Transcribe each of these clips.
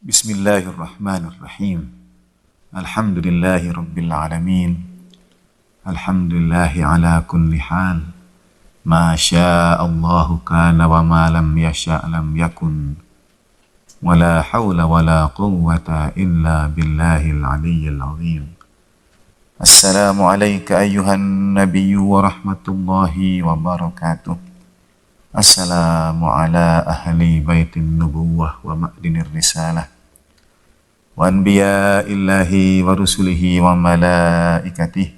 Bismillahirrahmanirrahim. Alhamdulillahi rabbil alamin. Alhamdulillahi ala kulli hal. Ma sya'allahu kana wa ma lam yasha' lam yakun. Wa la hawla wa la quwwata illa billahil aliyyil azim. Assalamu alayka ayyuhan nabiyyu wa rahmatullahi wa barakatuh. Assalamu ala ahli baitin nubuwah wa ma'dinir risalah wa anbiya'illahi wa rusulihi wa malaikatih.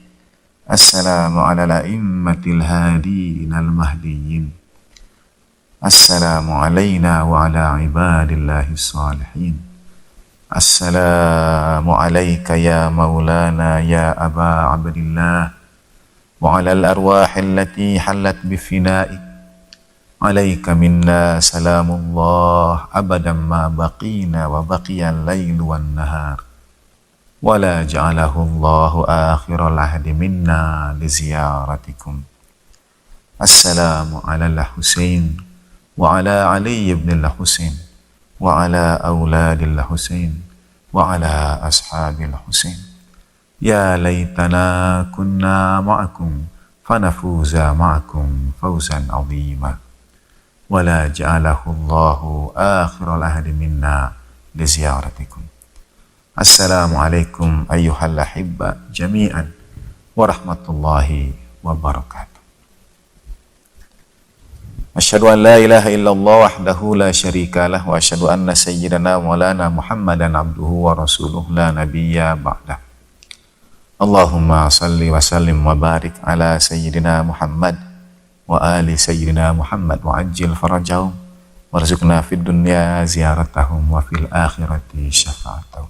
Assalamu ala la'immatil hadin al-mahdiyyin. Assalamu alayna wa ala ibadillahi salihin. Assalamu alayka ya maulana ya aba abdillah wa ala al-arwah allati halat bifina'ik. Alaika minna salamullah abadan ma baqina wa baqiyal laylu wan nahar wa la ja'alahu Allahu akhiral ahdi minna li ziyaratikum. Assalamu ala al-Husain wa ala Ali ibn al-Husain wa ala awladil Husain wa ala ashabil Husain. Ya laytana kunna ma'akum fanafuza ma'akum fawzan 'azima. Wala ja'alahu Allahu akhiral ahdi minna li ziyaratikum. Assalamualaikum ayyuhal ahibba jami'an wa rahmatullahi wa barakatuh. Asyhadu an la ilaha illallah wahdahu la syarikalah wa asyhadu anna sayyidana maulana Muhammadan abduhu wa rasuluh la nabiyya ba'dah. Allahumma salli wa sallim wa barik ala sayyidina Muhammad wa ali sayyidina Muhammad wa ajil farajahum warzuqna fid dunya ziyaratahum wa fil akhirati syafa'atahum.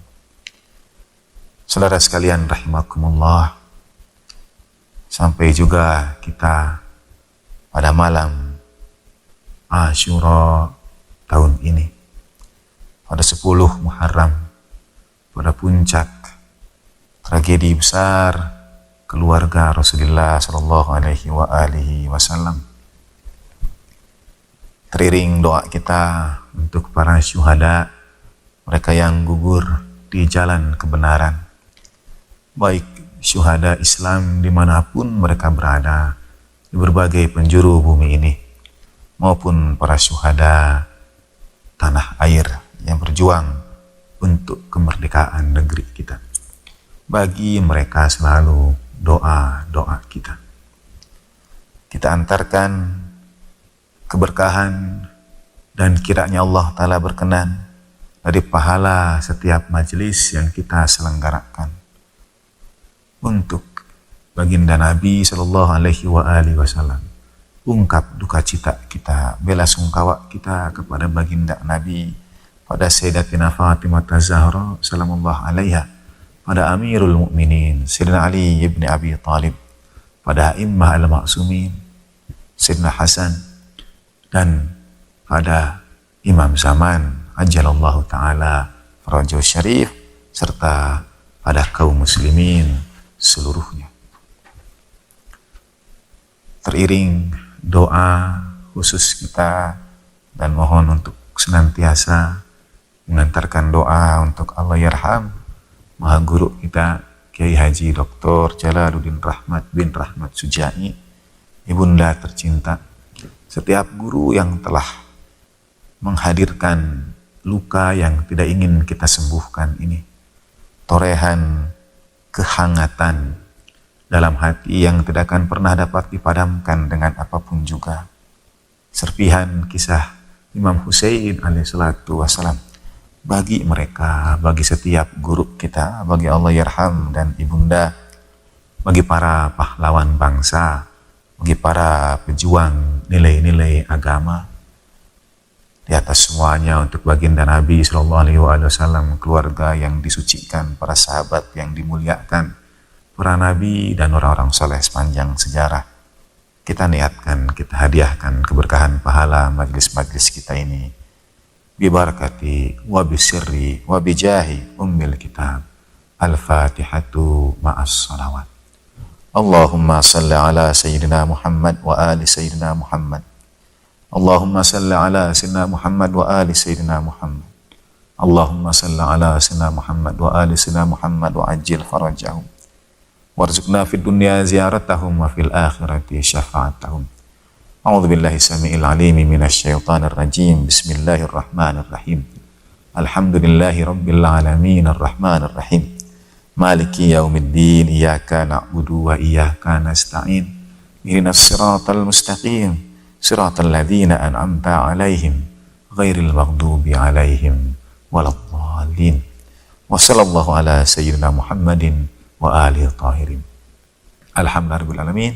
Saudara sekalian rahimakumullah, sampai juga kita pada malam Asyura tahun ini, pada 10 Muharram, pada puncak tragedi besar keluarga Rasulullah Sallallahu Alaihi Wasallam. Teriring doa kita untuk para syuhada, mereka yang gugur di jalan kebenaran, baik syuhada Islam dimanapun mereka berada di berbagai penjuru bumi ini, maupun para syuhada tanah air yang berjuang untuk kemerdekaan negeri kita. Bagi mereka selalu doa-doa kita. Kita antarkan keberkahan dan kiranya Allah Ta'ala berkenan dari pahala setiap majelis yang kita selenggarakan untuk baginda Nabi Sallallahu Alaihi Wasallam. Ungkap duka cita kita, bela sungkawa kita kepada baginda Nabi, pada Sayyidatina Fatimah Az-Zahra salamullah alaiha, pada Amirul Mukminin Sayyidina Ali ibn Abi Thalib, pada Immah al-Ma'sumin Sayyidina Hasan, dan pada Imam Zaman ajalallahu ta'ala farajahu syarif, serta pada kaum muslimin seluruhnya. Teriring doa khusus kita dan mohon untuk senantiasa mengantarkan doa untuk Allah yarham Maha Guru kita Kiai Haji Dr. Jalaluddin Rahmat bin Rahmat Sujai, ibunda tercinta, setiap guru yang telah menghadirkan luka yang tidak ingin kita sembuhkan ini, torehan kehangatan dalam hati yang tidak akan pernah dapat dipadamkan dengan apapun juga, serpihan kisah Imam Husain alaihissalatu wassalam. Bagi mereka, bagi setiap guru kita, bagi Allah yarham dan ibunda, bagi para pahlawan bangsa, bagi para pejuang nilai-nilai agama, di atas semuanya untuk baginda Nabi Sallallahu Alaihi Wasallam, keluarga yang disucikan, para sahabat yang dimuliakan, para nabi dan orang-orang soleh sepanjang sejarah. Kita niatkan, kita hadiahkan keberkahan pahala majlis-majlis kita ini bibarakati wa bisirri wa bijahi ummil kitab. Al-Fatihatu ma'as salawat. Allahumma salli ala Sayyidina Muhammad wa ali Sayyidina Muhammad. Allahumma salli ala Sayyidina Muhammad wa ali Sayyidina Muhammad. Allahumma salli ala sayyidina Muhammad wa ali sayyidina Muhammad wa ajil farajahum warzuqna fid dunya ziyaratahum wa fil akhirati syafa'atahum. A'udzu billahi samiil alim minasy syaithanir rajim. Bismillahirrahmanirrahim. Alhamdulillahi rabbil alamin arrahmanir rahim. Maliki yaumiddin, iyyaka na'budu wa iyyaka nasta'in. Ihdinas siratal mustaqim, siratal ladzina an'amta 'alaihim ghairil maghdubi 'alaihim waladdallin. Wa sallallahu ala sayyidina Muhammadin wa alihi tahirin. Alhamdulillahirabbil alamin.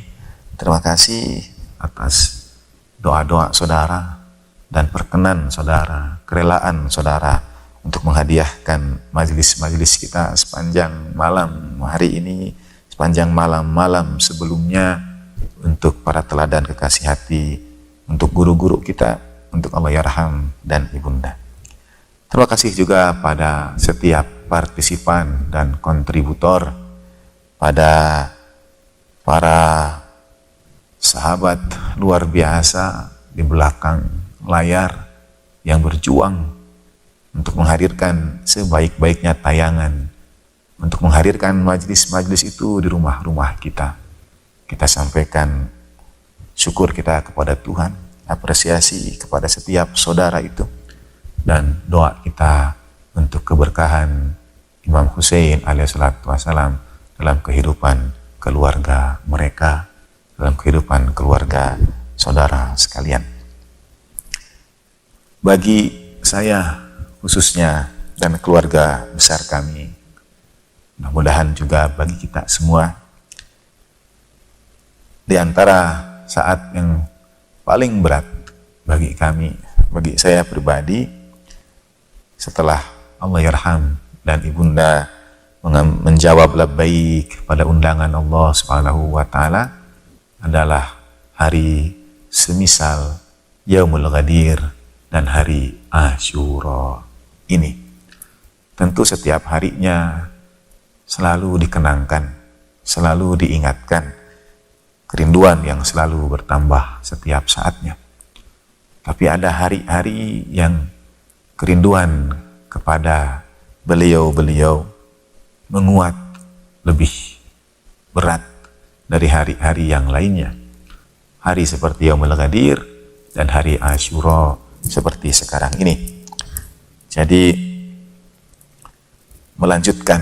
Terima kasih atas doa-doa saudara dan perkenan saudara, kerelaan saudara untuk menghadiahkan majelis-majelis kita sepanjang malam hari ini, sepanjang malam-malam sebelumnya, untuk para teladan kekasih hati, untuk guru-guru kita, untuk Allah Yarham dan Ibunda. Terima kasih juga pada setiap partisipan dan kontributor, pada para sahabat luar biasa di belakang layar yang berjuang untuk menghadirkan sebaik-baiknya tayangan, untuk menghadirkan majelis-majelis itu di rumah-rumah kita. Kita sampaikan syukur kita kepada Tuhan, apresiasi kepada setiap saudara itu, dan doa kita untuk keberkahan Imam Hussein alaihissalatu wassalam dalam kehidupan keluarga mereka, dalam kehidupan keluarga saudara sekalian. Bagi saya khususnya dan keluarga besar kami, mudah-mudahan juga bagi kita semua, di antara saat yang paling berat bagi kami, bagi saya pribadi, setelah Allah Yarham dan Ibunda menjawab labbaik pada undangan Allah Subhanahu wa taala, adalah hari semisal Yaumul Ghadir dan hari Asyura ini. Tentu setiap harinya selalu dikenangkan, selalu diingatkan, kerinduan yang selalu bertambah setiap saatnya. Tapi ada hari-hari yang kerinduan kepada beliau-beliau menguat lebih berat dari hari-hari yang lainnya. Hari seperti Yaumul Ghadir dan hari Asyura seperti sekarang ini. Jadi melanjutkan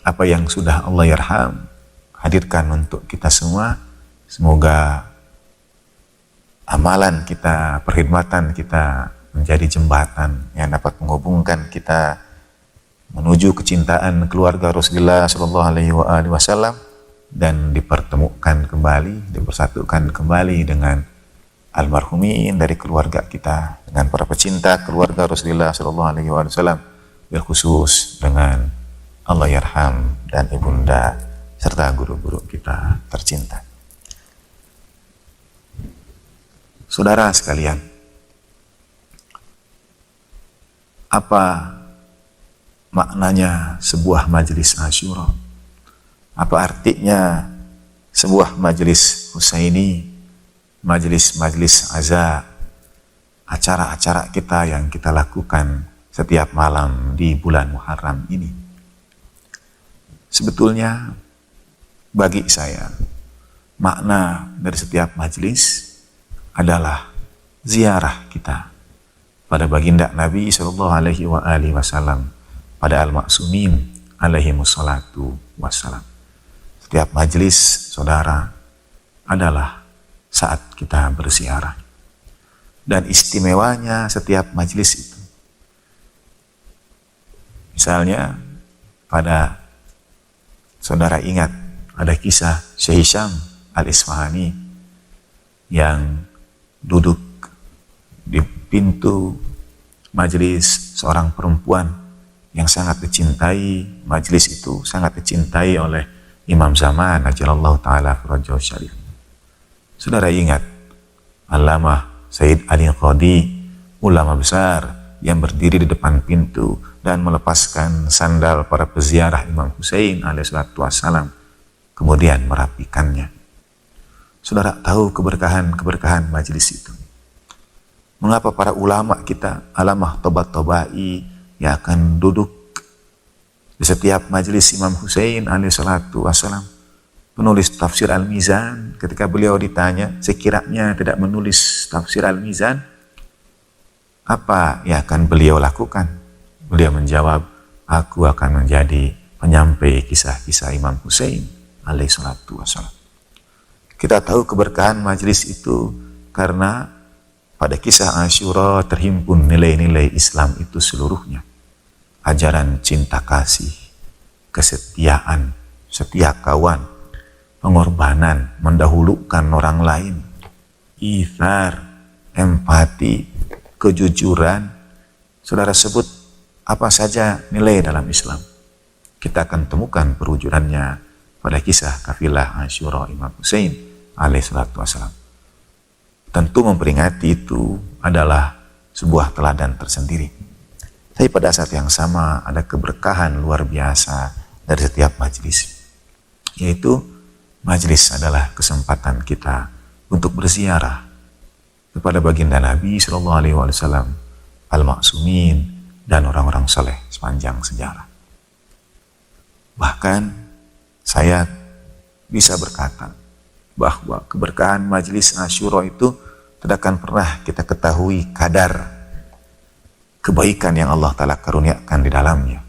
apa yang sudah Allah Yarham hadirkan untuk kita semua, semoga amalan kita, perkhidmatan kita menjadi jembatan yang dapat menghubungkan kita menuju kecintaan keluarga Rasulullah Shallallahu Alaihi Wasallam dan dipertemukan kembali, dipersatukan kembali dengan almarhumin dari keluarga kita, dengan para pecinta keluarga Rasulullah Shallallahu Alaihi Wasallam, berkhusus dengan Allah Yarham dan Ibunda serta guru-guru kita tercinta. Saudara sekalian, apa maknanya sebuah majelis Asyura? Apa artinya sebuah majelis Husaini, majelis-majelis aza, acara-acara kita yang kita lakukan setiap malam di bulan Muharram ini? Sebetulnya bagi saya, makna dari setiap majelis adalah ziarah kita pada baginda Nabi Shallallahu Alaihi Wasallam, pada al-ma'sumin alaihi wassalatu wassalam. Setiap majelis saudara adalah saat kita berziarah. Dan istimewanya setiap majelis itu, misalnya pada saudara ingat ada kisah Syekh Hisham Al-Isfahani yang duduk di pintu majelis seorang perempuan yang sangat dicintai. Majelis itu sangat dicintai oleh Imam Zaman ajalallahu ta'ala firajahu syarif. Saudara ingat Allamah Sayyid Ali Qadi, ulama besar yang berdiri di depan pintu dan melepaskan sandal para peziarah Imam Hussein alaihissalatu wassalam, kemudian merapikannya. Saudara tahu keberkahan majelis itu. Mengapa para ulama kita, Allamah Tobat Tobai, yang akan duduk di setiap majelis Imam Husain alaihissalatu wassalam. Penulis tafsir Al-Mizan, ketika beliau ditanya, sekiranya tidak menulis tafsir Al-Mizan, apa yang akan beliau lakukan? Beliau menjawab, aku akan menjadi penyampai kisah-kisah Imam Husain alaihissalatu wassalam. Kita tahu keberkahan majelis itu karena pada kisah Asyura terhimpun nilai-nilai Islam itu seluruhnya. Ajaran cinta kasih, kesetiaan, setia kawan, pengorbanan, mendahulukan orang lain, ithar, empati, kejujuran. Saudara sebut apa saja nilai dalam Islam, kita akan temukan perwujudannya pada kisah kafilah Asyura Imam Husain alaihissalatu wassalam. Tentu memperingati itu adalah sebuah teladan tersendiri. Tapi pada saat yang sama ada keberkahan luar biasa dari setiap majelis, yaitu majelis adalah kesempatan kita untuk berziarah kepada baginda Nabi Shallallahu Alaihi Wasallam, al-Ma'sumin, dan orang-orang saleh sepanjang sejarah. Bahkan saya bisa berkata bahwa keberkahan majelis Asyura itu tidak akan pernah kita ketahui kadar kebaikan yang Allah Ta'ala karuniakan di dalamnya.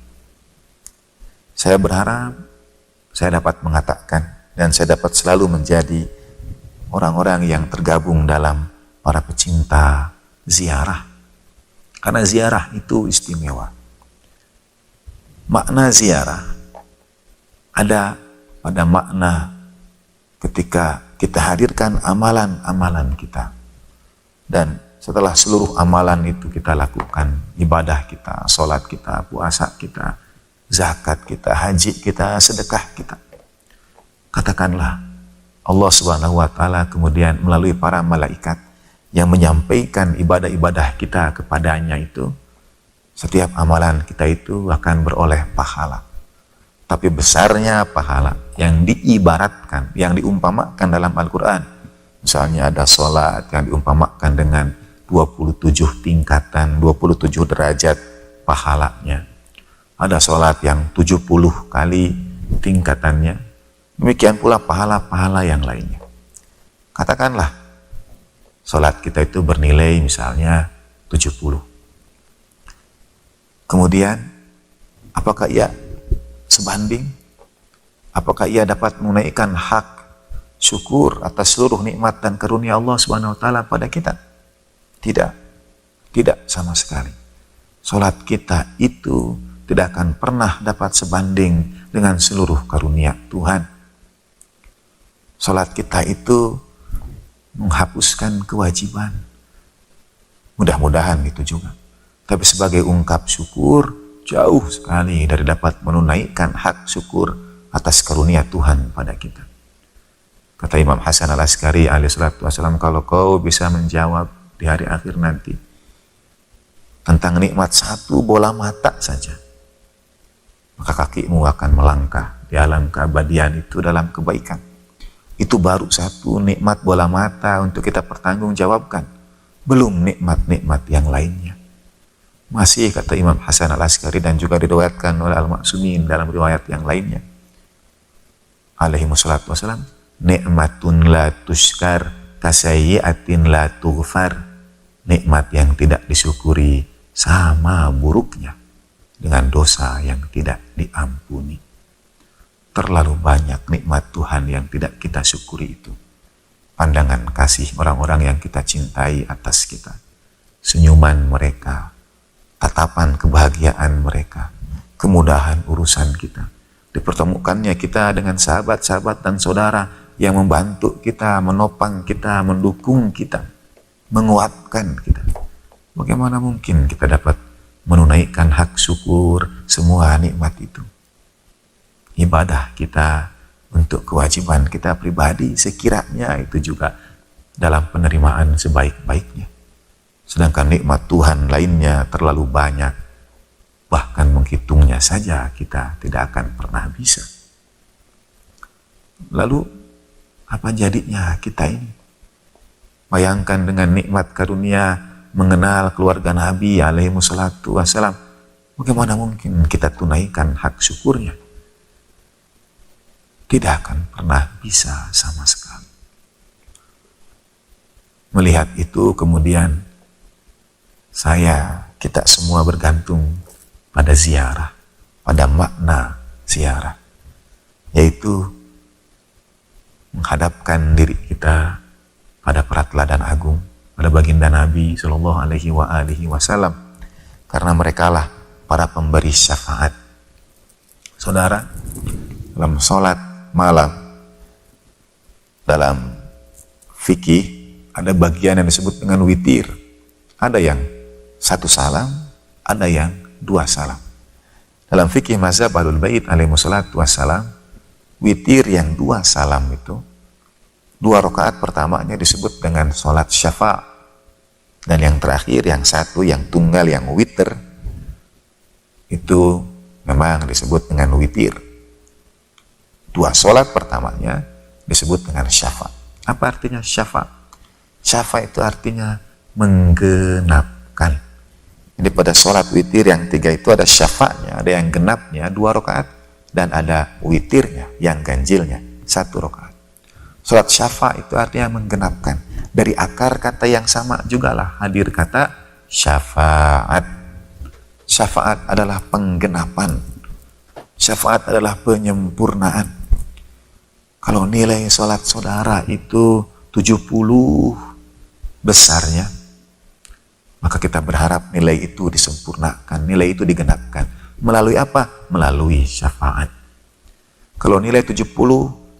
Saya berharap saya dapat mengatakan dan saya dapat selalu menjadi orang-orang yang tergabung dalam para pecinta ziarah. Karena ziarah itu istimewa. Makna ziarah ada pada makna ketika kita hadirkan amalan-amalan kita. Dan setelah seluruh amalan itu kita lakukan, ibadah kita, sholat kita, puasa kita, zakat kita, haji kita, sedekah kita. Katakanlah, Allah Subhanahu wa Ta'ala kemudian melalui para malaikat yang menyampaikan ibadah-ibadah kita kepadanya itu, setiap amalan kita itu akan beroleh pahala. Tapi besarnya pahala yang diibaratkan, yang diumpamakan dalam Al-Quran. Misalnya ada sholat yang diumpamakan dengan 27 tingkatan, 27 derajat pahalanya. Ada sholat yang 70 kali tingkatannya. Demikian pula pahala-pahala yang lainnya. Katakanlah, sholat kita itu bernilai misalnya 70. Kemudian, apakah ia sebanding? Apakah ia dapat menunaikan hak syukur atas seluruh nikmat dan karunia Allah Subhanahu wa Ta'ala pada kita? Tidak. Tidak sama sekali. Sholat kita itu tidak akan pernah dapat sebanding dengan seluruh karunia Tuhan. Salat kita itu menghapuskan kewajiban. Mudah-mudahan itu juga. Tapi sebagai ungkap syukur, jauh sekali dari dapat menunaikan hak syukur atas karunia Tuhan pada kita. Kata Imam Hasan al-Askari alaihissalatu wassalam, kalau kau bisa menjawab di hari akhir nanti tentang nikmat satu bola mata saja, maka kakimu akan melangkah di alam keabadian itu dalam kebaikan. Itu baru satu nikmat bola mata untuk kita pertanggungjawabkan. Belum nikmat-nikmat yang lainnya. Masih kata Imam Hasan al-Askari dan juga diriwayatkan oleh Al-Ma'sumin dalam riwayat yang lainnya. Alaihi wassalatu wassalam, nikmatun la tuskar kasayyi'atin la tughfar. Nikmat yang tidak disyukuri sama buruknya dengan dosa yang tidak diampuni. Terlalu banyak nikmat Tuhan yang tidak kita syukuri itu. Pandangan kasih orang-orang yang kita cintai atas kita. Senyuman mereka, tatapan kebahagiaan mereka, kemudahan urusan kita. Dipertemukannya kita dengan sahabat-sahabat dan saudara yang membantu kita, menopang kita, mendukung kita, menguatkan kita. Bagaimana mungkin kita dapat menunaikan hak syukur semua nikmat itu? Ibadah kita untuk kewajiban kita pribadi sekiranya itu juga dalam penerimaan sebaik-baiknya. Sedangkan nikmat Tuhan lainnya terlalu banyak, bahkan menghitungnya saja kita tidak akan pernah bisa. Lalu apa jadinya kita ini? Bayangkan dengan nikmat karunia mengenal keluarga Nabi alaihi wassalatu wassalam, bagaimana mungkin kita tunaikan hak syukurnya? Tidak akan pernah bisa sama sekali. Melihat itu kemudian kita semua bergantung pada ziarah, pada makna ziarah, yaitu menghadapkan diri kita pada para teladan agung, pada baginda Nabi Shallallahu Alaihi Wasallam, karena merekalah para pemberi syafaat. Saudara, dalam sholat malam, dalam fikih ada bagian yang disebut dengan witir. Ada yang 1 salam, ada yang 2 salam. Dalam fikih mazhab Ahlul Bait alaihi wassalatu wassalam, witir yang 2 salam itu, 2 rakaat pertamanya disebut dengan sholat syafa', dan yang terakhir yang 1 yang tunggal yang witir itu memang disebut dengan witir. 2 sholat pertamanya disebut dengan syafa'. Apa artinya syafa'? Syafa' itu artinya menggenapkan. Jadi pada sholat witir yang 3 itu ada syafa'nya, ada yang genapnya 2 rakaat, dan ada witirnya yang ganjilnya 1 rakaat. Sholat syafa' itu artinya menggenapkan. Dari akar kata yang sama jugalah hadir kata syafa'at. Syafa'at adalah penggenapan. Syafa'at adalah penyempurnaan. Kalau nilai sholat saudara itu 70 besarnya, maka kita berharap nilai itu disempurnakan, nilai itu digenapkan. Melalui apa? Melalui syafaat. Kalau nilai 70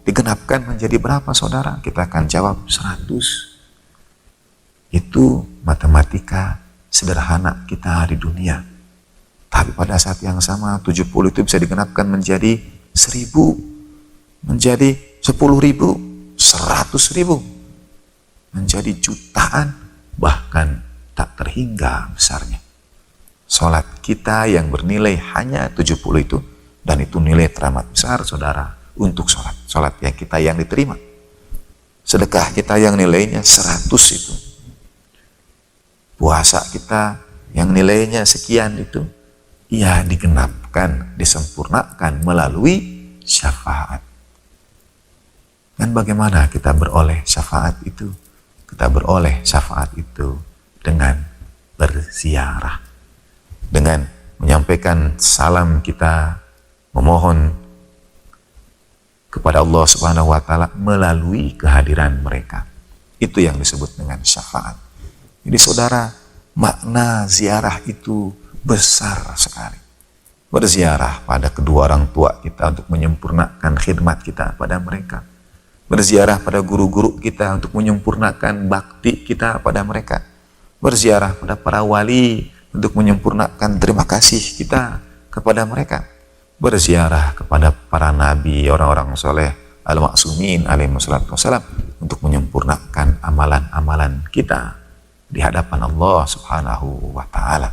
digenapkan menjadi berapa saudara? Kita akan jawab 100. Itu matematika sederhana kita di dunia. Tapi pada saat yang sama 70 itu bisa digenapkan menjadi 1000, menjadi 10.000, 100.000, menjadi jutaan, bahkan tak terhingga besarnya. Sholat kita yang bernilai hanya 70 itu, dan itu nilai teramat besar saudara untuk sholat yang kita yang diterima. Sedekah kita yang nilainya 100 itu, puasa kita yang nilainya sekian itu, ya digenapkan, disempurnakan melalui syafaat. Dan bagaimana kita beroleh syafaat itu? Kita beroleh syafaat itu dengan berziarah, dengan menyampaikan salam kita, memohon kepada Allah Subhanahu wa Ta'ala melalui kehadiran mereka. Itu yang disebut dengan syafaat. Jadi saudara, makna ziarah itu besar sekali. Berziarah pada kedua orang tua kita untuk menyempurnakan khidmat kita pada mereka. Berziarah pada guru-guru kita untuk menyempurnakan bakti kita pada mereka. Berziarah pada para wali untuk menyempurnakan terima kasih kita kepada mereka. Berziarah kepada para nabi, orang-orang soleh, al-ma'sumin alaihi wassalatu wassalam, untuk menyempurnakan amalan-amalan kita di hadapan Allah Subhanahu wa Ta'ala.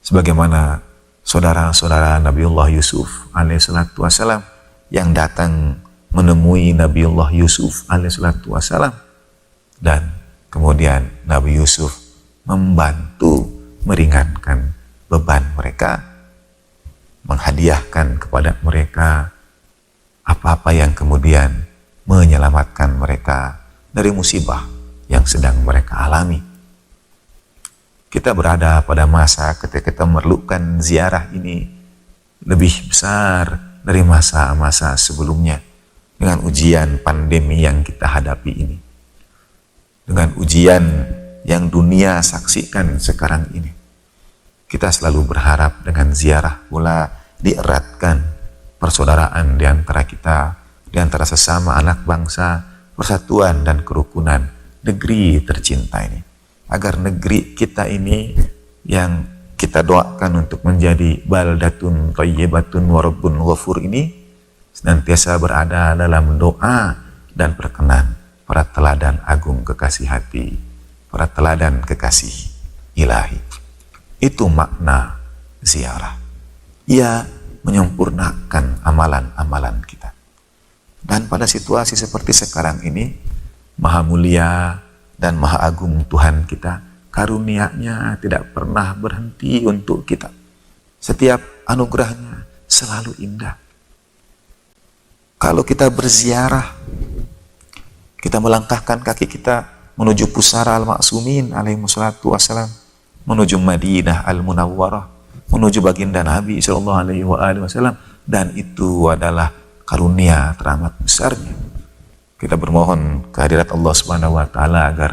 Sebagaimana saudara-saudara Nabiullah Yusuf alaihi salatu wassalam yang datang menemui Nabiullah Yusuf alaihissalatu wassalam, dan kemudian Nabi Yusuf membantu meringankan beban mereka, menghadiahkan kepada mereka apa-apa yang kemudian menyelamatkan mereka dari musibah yang sedang mereka alami. Kita berada pada masa ketika kita memerlukan ziarah ini lebih besar dari masa-masa sebelumnya. Dengan ujian pandemi yang kita hadapi ini, dengan ujian yang dunia saksikan sekarang ini, kita selalu berharap dengan ziarah pula dieratkan persaudaraan di antara kita, di antara sesama anak bangsa, persatuan dan kerukunan negeri tercinta ini, agar negeri kita ini yang kita doakan untuk menjadi baldatun thayyibatun wa rabbun ghafur ini senantiasa berada dalam doa dan perkenan para teladan agung kekasih hati, para teladan kekasih ilahi. Itu makna ziarah. Ia menyempurnakan amalan-amalan kita. Dan pada situasi seperti sekarang ini, Maha Mulia dan Maha Agung Tuhan kita karunia-Nya tidak pernah berhenti untuk kita. Setiap anugerahnya selalu indah. Kalau kita berziarah, kita melangkahkan kaki kita menuju pusara al-ma'sumin alaihi wassalatu wassalam, menuju Madinah al-Munawwarah, menuju baginda Nabi sallallahu alaihi wasallam, dan itu adalah karunia teramat besarnya. Kita bermohon kehadirat Allah Subhanahu wa taala agar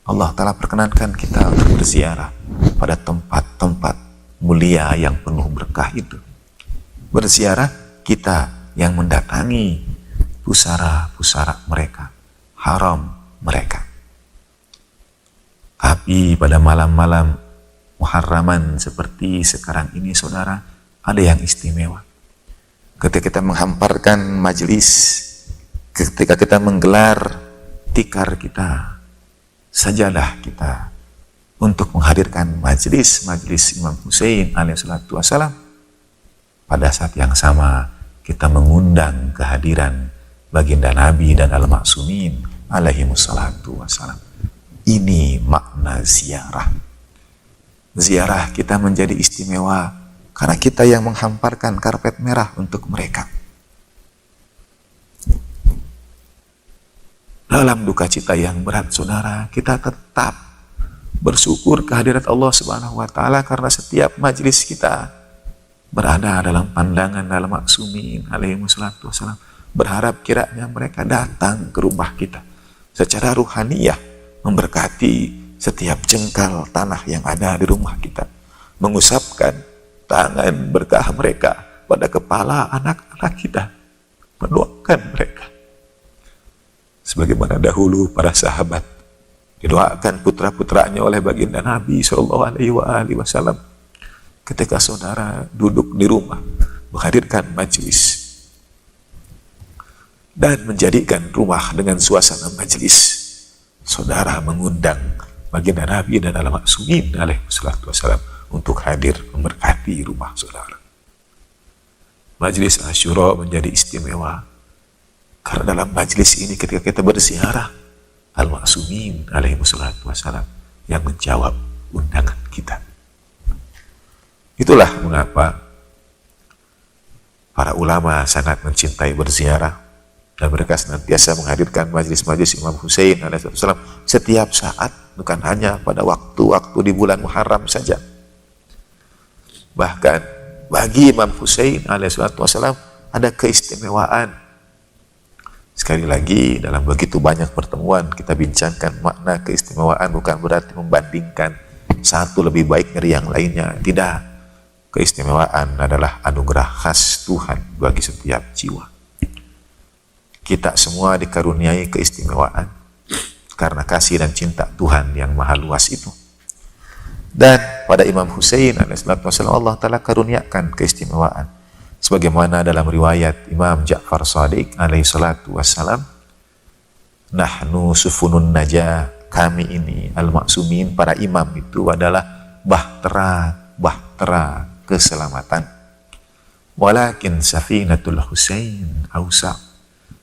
Allah taala perkenankan kita untuk berziarah pada tempat-tempat mulia yang penuh berkah itu. Berziarah kita yang mendatangi pusara-pusara mereka, haram mereka. Tapi pada malam-malam Muharraman seperti sekarang ini, saudara, ada yang istimewa. Ketika kita menghamparkan majelis, ketika kita menggelar tikar kita, sajadah kita untuk menghadirkan majelis Imam Husain alaihi salatu wassalam, pada saat yang sama kita mengundang kehadiran baginda Nabi dan al-Ma'sumin alaihi salatu wassalam. Ini makna ziarah. Ziarah kita menjadi istimewa karena kita yang menghamparkan karpet merah untuk mereka. Dalam duka cita yang berat, saudara, kita tetap bersyukur kehadirat Allah Subhanahu wa taala karena setiap majelis kita berada dalam pandangan al-Ma'sumin alaihi salatu wassalam. Berharap kiranya mereka datang ke rumah kita secara ruhaniyah, memberkati setiap jengkal tanah yang ada di rumah kita, mengusapkan tangan berkah mereka pada kepala anak-anak kita, mendoakan mereka sebagaimana dahulu para sahabat didoakan putra-putranya oleh baginda Nabi sallallahu alaihi wasallam ketika saudara duduk di rumah menghadirkan majelis dan menjadikan rumah dengan suasana majelis. Saudara mengundang baginda Nabi dan al-Ma'sumin alaihi salatu wassalam untuk hadir memberkati rumah saudara. Majelis Asyura menjadi istimewa karena dalam majelis ini ketika kita berziarah, al-Ma'sumin alaihi salatu wassalam yang menjawab undangan kita. Itulah mengapa para ulama sangat mencintai berziarah, dan mereka senantiasa menghadirkan majelis-majelis Imam Husain alaihissalam setiap saat, bukan hanya pada waktu-waktu di bulan Muharram saja. Bahkan bagi Imam Husain alaihissalam ada keistimewaan. Sekali lagi, dalam begitu banyak pertemuan kita bincangkan makna keistimewaan bukan berarti membandingkan satu lebih baik dari yang lainnya. Tidak. Keistimewaan adalah anugerah khas Tuhan bagi setiap jiwa. Kita semua dikaruniai keistimewaan karena kasih dan cinta Tuhan yang maha luas itu. Dan pada Imam Husain alaihissalam Allah Ta'ala karuniakan keistimewaan. Sebagaimana dalam riwayat Imam Ja'far Shadiq alaihissalam, nahnu sufunun najah, kami ini al-Ma'sumin, para imam itu adalah bahtera keselamatan. Walakin safinatul Husain awsa',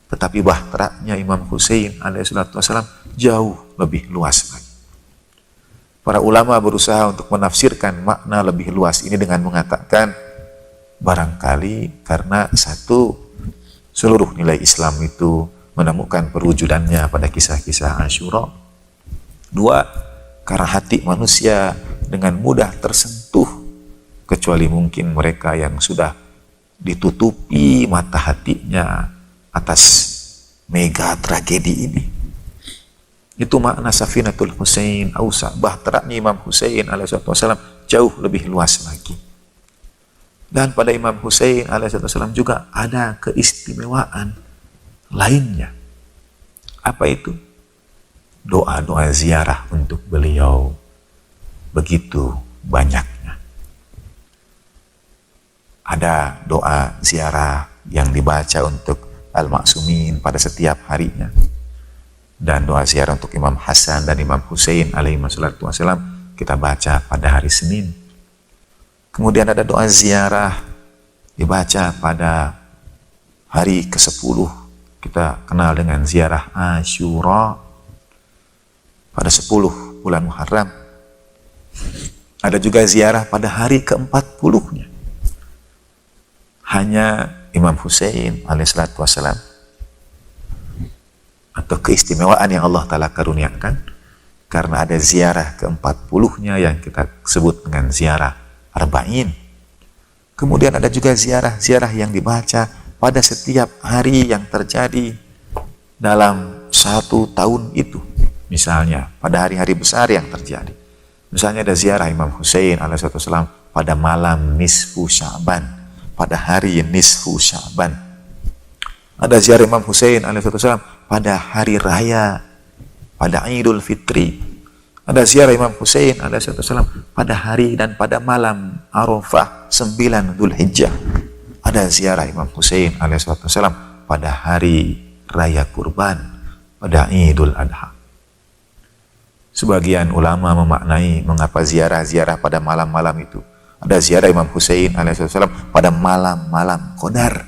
tetapi bahteranya Imam Husain alaihissalam jauh lebih luas lagi. Para ulama berusaha untuk menafsirkan makna lebih luas ini dengan mengatakan, barangkali karena satu, seluruh nilai Islam itu menemukan perwujudannya pada kisah-kisah Asyura. Dua, karena hati manusia dengan mudah tersentuh, kecuali mungkin mereka yang sudah ditutupi mata hatinya atas mega tragedi ini. Itu makna safinatul Husain ausa, bahteranya Imam Husain alaihissalam jauh lebih luas lagi. Dan pada Imam Husain alaihissalam juga ada keistimewaan lainnya. Apa itu? Doa-doa ziarah untuk beliau begitu banyaknya. Ada doa ziarah yang dibaca untuk al-Ma'sumin pada setiap harinya, dan doa ziarah untuk Imam Hasan dan Imam Husain alaihi salatu wassalam kita baca pada hari Senin. Kemudian ada doa ziarah dibaca pada hari ke-10, kita kenal dengan ziarah Asyura pada 10 bulan Muharram, Ada juga ziarah pada hari ke-40-nya. Hanya Imam Hussein alaihissalatu wassalam, atau keistimewaan yang Allah Ta'ala karuniakan, karena ada ziarah ke-40-nya yang kita sebut dengan ziarah Arba'in. Kemudian ada juga ziarah yang dibaca pada setiap hari yang terjadi dalam 1 tahun itu. Misalnya pada hari-hari besar yang terjadi. Misalnya ada ziarah Imam Hussein alaihissalam pada malam nisfu Sya'ban, pada hari nisfu Sya'ban. Ada ziarah Imam Hussein alaihissalam pada hari raya, pada Idul Fitri. Ada ziarah Imam Hussein alaihissalam pada hari dan pada malam Arafah 9 Dzulhijjah. Ada ziarah Imam Hussein alaihissalam pada hari raya kurban, pada Idul Adha. Sebagian ulama memaknai mengapa ziarah pada malam-malam itu. Ada ziarah Imam Hussein alaihissalam pada malam-malam Qadar.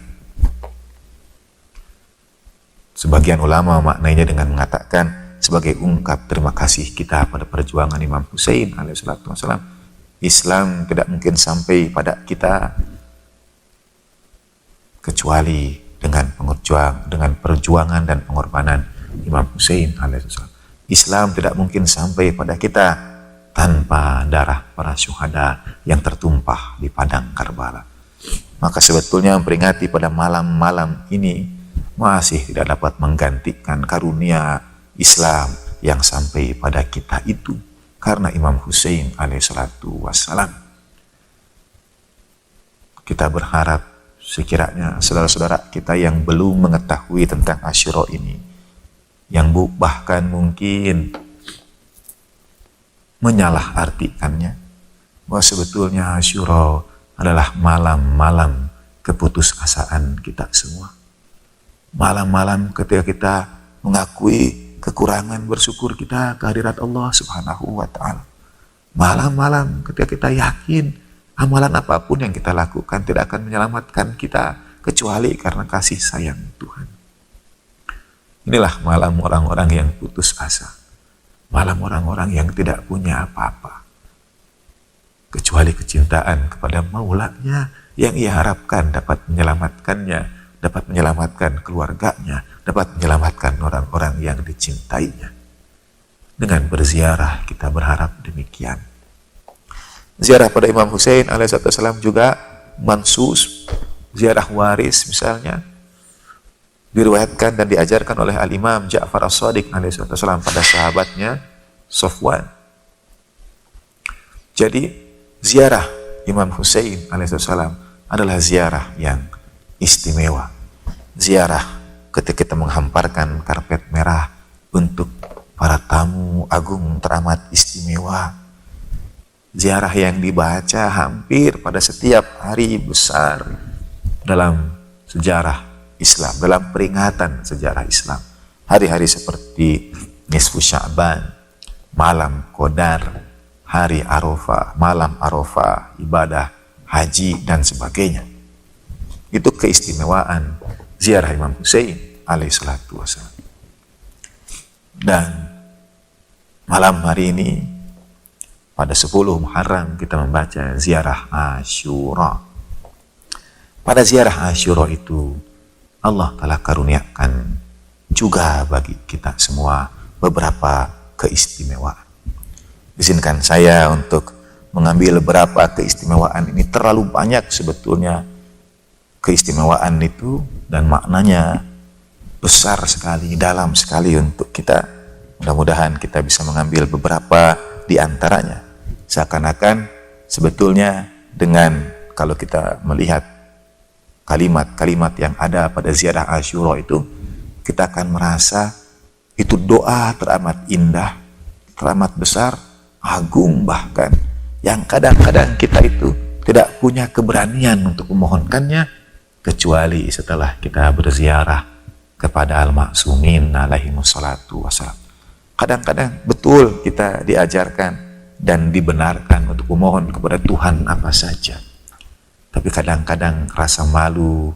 Sebagian ulama memaknainya dengan mengatakan sebagai ungkap terima kasih kita pada perjuangan Imam Hussein alaihissalam. Islam tidak mungkin sampai pada kita kecuali dengan perjuangan dan pengorbanan Imam Hussein alaihissalam. Islam tidak mungkin sampai pada kita tanpa darah para syuhada yang tertumpah di padang Karbala. Maka sebetulnya memperingati pada malam-malam ini masih tidak dapat menggantikan karunia Islam yang sampai pada kita itu karena Imam Hussein alaihissalatu wassalam. Kita berharap sekiranya saudara-saudara kita yang belum mengetahui tentang Asyura ini, yang bahkan mungkin menyalahartikannya, bahwa sebetulnya Asyura adalah malam-malam keputusasaan kita semua. Malam-malam ketika kita mengakui kekurangan, bersyukur kita kehadirat Allah Subhanahu wa Ta'ala. Malam-malam ketika kita yakin amalan apapun yang kita lakukan tidak akan menyelamatkan kita kecuali karena kasih sayang Tuhan. Inilah malam orang-orang yang putus asa, malam orang-orang yang tidak punya apa-apa kecuali kecintaan kepada Maulanya yang ia harapkan dapat menyelamatkannya, dapat menyelamatkan keluarganya, dapat menyelamatkan orang-orang yang dicintainya. Dengan berziarah kita berharap demikian. Ziarah pada Imam Hussein alaihissalam juga mansus, ziarah waris misalnya, diriwayatkan dan diajarkan oleh Al-Imam Ja'far As-Shadiq alaihissalam pada sahabatnya Sofwan. Jadi ziarah Imam Hussein alaihissalam adalah ziarah yang istimewa. Ziarah ketika kita menghamparkan karpet merah untuk para tamu agung teramat istimewa. Ziarah yang dibaca hampir pada setiap hari besar dalam sejarah Islam, dalam peringatan sejarah Islam. Hari-hari seperti Nisfu Sya'ban, malam Qadar, hari Arafah, malam Arafah, ibadah haji dan sebagainya. Itu keistimewaan ziarah Imam Hussein alaihissalatu wassalam. Dan malam hari ini pada 10 Muharram kita membaca ziarah Asyura. Pada ziarah Asyura itu Allah telah karuniakan juga bagi kita semua beberapa keistimewaan. Izinkan saya untuk mengambil beberapa keistimewaan ini. Terlalu banyak sebetulnya keistimewaan itu dan maknanya besar sekali, dalam sekali untuk kita. Mudah-mudahan kita bisa mengambil beberapa di antaranya. Seakan-akan sebetulnya dengan kalau kita melihat kalimat-kalimat yang ada pada ziarah Asyura itu, kita akan merasa itu doa teramat indah, teramat besar, agung bahkan, yang kadang-kadang kita itu tidak punya keberanian untuk memohonkannya kecuali setelah kita berziarah kepada Al-Ma'sumin alaihimussalatu wassalam. Kadang-kadang betul kita diajarkan dan dibenarkan untuk memohon kepada Tuhan apa saja. Tapi kadang-kadang rasa malu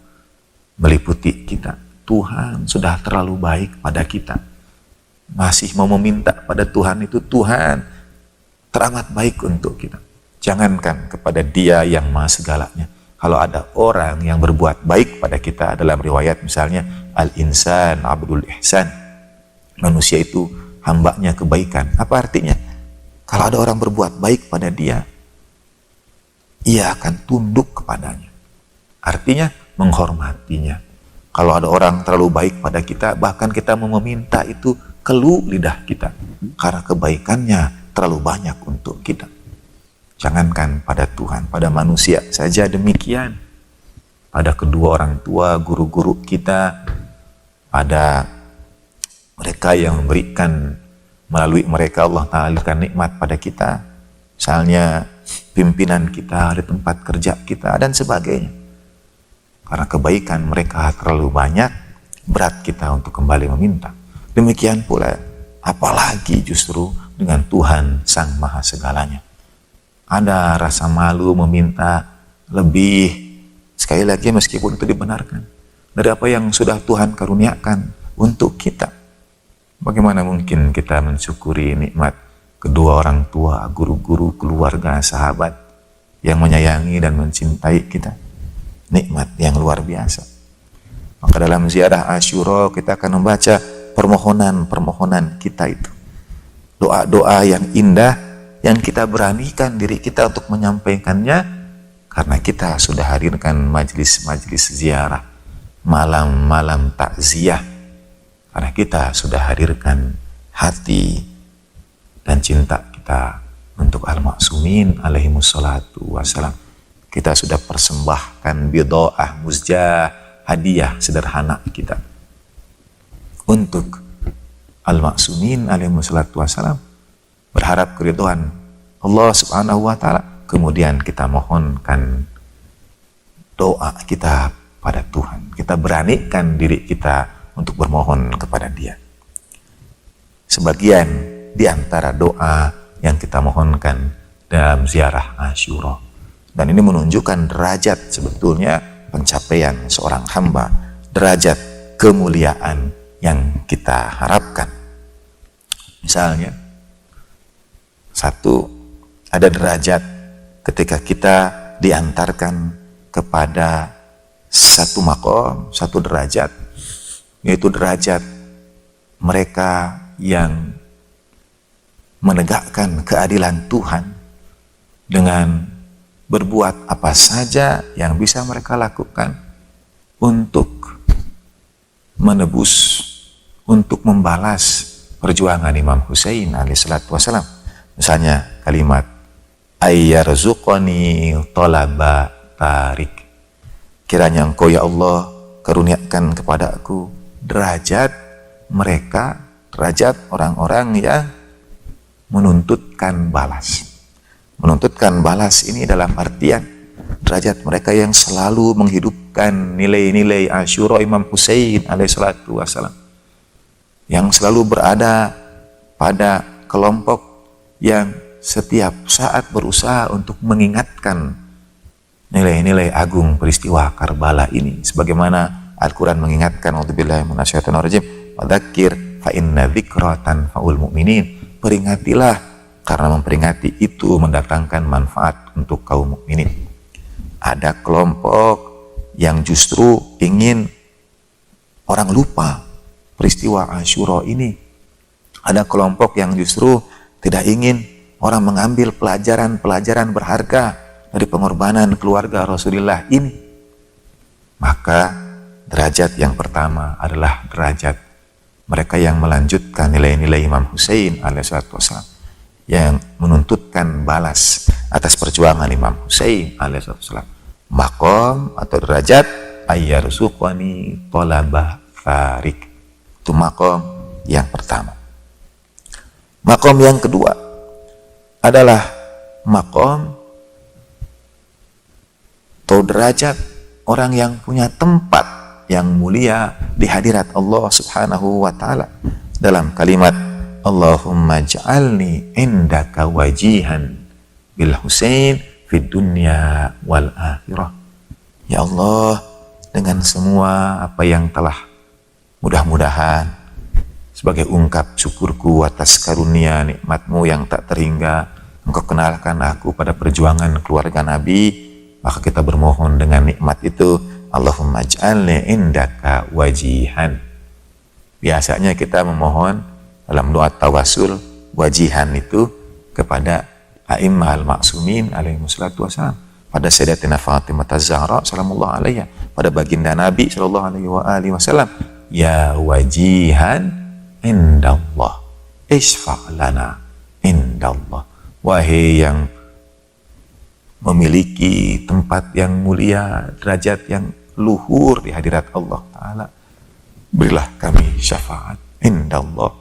meliputi kita. Tuhan sudah terlalu baik pada kita. Masih mau meminta pada Tuhan itu, Tuhan teramat baik untuk kita. Jangankan kepada Dia yang Maha segalanya. Kalau ada orang yang berbuat baik pada kita, dalam riwayat misalnya al-insan abdul ihsan, manusia itu hambanya kebaikan. Apa artinya? Kalau ada orang berbuat baik pada dia, ia akan tunduk kepadanya. Artinya menghormatinya. Kalau ada orang terlalu baik pada kita, bahkan kita mau meminta itu keluh lidah kita, karena kebaikannya terlalu banyak untuk kita. Jangankan pada Tuhan, pada manusia saja demikian. Pada kedua orang tua, guru-guru kita, pada mereka yang memberikan, melalui mereka Allah Ta'ala berikan nikmat pada kita. Misalnya pimpinan kita di tempat kerja kita dan sebagainya. Karena kebaikan mereka terlalu banyak, berat kita untuk kembali meminta. Demikian pula, apalagi justru dengan Tuhan Sang Maha Segalanya. Ada rasa malu meminta lebih, sekali lagi meskipun itu dibenarkan, dari apa yang sudah Tuhan karuniakan untuk kita. Bagaimana mungkin kita mensyukuri nikmat kedua orang tua, guru-guru, keluarga, sahabat yang menyayangi dan mencintai kita. Nikmat yang luar biasa. Maka dalam ziarah Asyura kita akan membaca permohonan-permohonan kita itu. Doa-doa yang indah yang kita beranikan diri kita untuk menyampaikannya karena kita sudah hadirkan majelis-majelis ziarah, malam-malam takziah, karena kita sudah hadirkan hati dan cinta kita untuk al-ma'sumin alaihimussalatu wassalam. Kita sudah persembahkan bidoah muzjah, hadiah sederhana kita untuk al-ma'sumin alaihimussalatu wassalam, berharap keridhaan Allah Subhanahu wa Ta'ala. Kemudian kita mohonkan doa kita pada Tuhan. Kita beranikan diri kita untuk bermohon kepada Dia. Sebagian di antara doa yang kita mohonkan dalam ziarah Asyura. Dan ini menunjukkan derajat sebetulnya pencapaian seorang hamba, derajat kemuliaan yang kita harapkan. Misalnya, satu, ada derajat ketika kita diantarkan kepada satu makom, satu derajat, yaitu derajat mereka yang menegakkan keadilan Tuhan dengan berbuat apa saja yang bisa mereka lakukan untuk menebus, untuk membalas perjuangan Imam Husain alaihissalatu wassalam. Misalnya kalimat ayyarzuqani tolaba tarik, kiranya Engkau ya Allah karuniakan kepada aku derajat mereka, derajat orang-orang yang menuntutkan balas. Menuntutkan balas ini dalam artian derajat mereka yang selalu menghidupkan nilai-nilai Asyura Imam Husain alaihissalatu wassalam, yang selalu berada pada kelompok yang setiap saat berusaha untuk mengingatkan nilai-nilai agung peristiwa Karbala ini, sebagaimana Al-Quran mengingatkan, a'udzubillahi minasyaitonir rajim, wadzakir fa inna dzikra tanfa'ul mu'minin, peringatilah karena memperingati itu mendatangkan manfaat untuk kaum mukminin. Ada kelompok yang justru ingin orang lupa peristiwa Asyura ini. Ada kelompok yang justru tidak ingin orang mengambil pelajaran-pelajaran berharga dari pengorbanan keluarga Rasulullah ini. Maka derajat yang pertama adalah derajat mereka yang melanjutkan nilai-nilai Imam Husain alaihissalam, yang menuntutkan balas atas perjuangan Imam Husain alaihissalam. Makom atau derajat ayyarzuqani tolaba farik, itu makom yang pertama. Makom yang kedua adalah makom atau derajat orang yang punya tempat yang mulia di hadirat Allah Subhanahu wa Ta'ala, dalam kalimat Allahumma ja'alni indaka wajihan bil Husain fid dunya wal akhirah. Ya Allah, dengan semua apa yang telah, mudah-mudahan sebagai ungkap syukurku atas karunia nikmatmu yang tak terhingga, Engkau kenalkan aku pada perjuangan keluarga Nabi, maka kita bermohon dengan nikmat itu, Allahumma ij'alni indaka wajihan. Biasanya kita memohon dalam doa tawasul wajihan itu kepada a'immah al-ma'sumin alaihi wassalatu wassalam, pada Sayyidatina Fatimah Az-Zahra sallallahu alaiha, pada baginda Nabi sallallahu alaihi wasallam, ya wajihan indallah isfa' lana indallah. Wahai yang memiliki tempat yang mulia, derajat yang luhur di hadirat Allah Ta'ala, berilah kami syafaat indallah,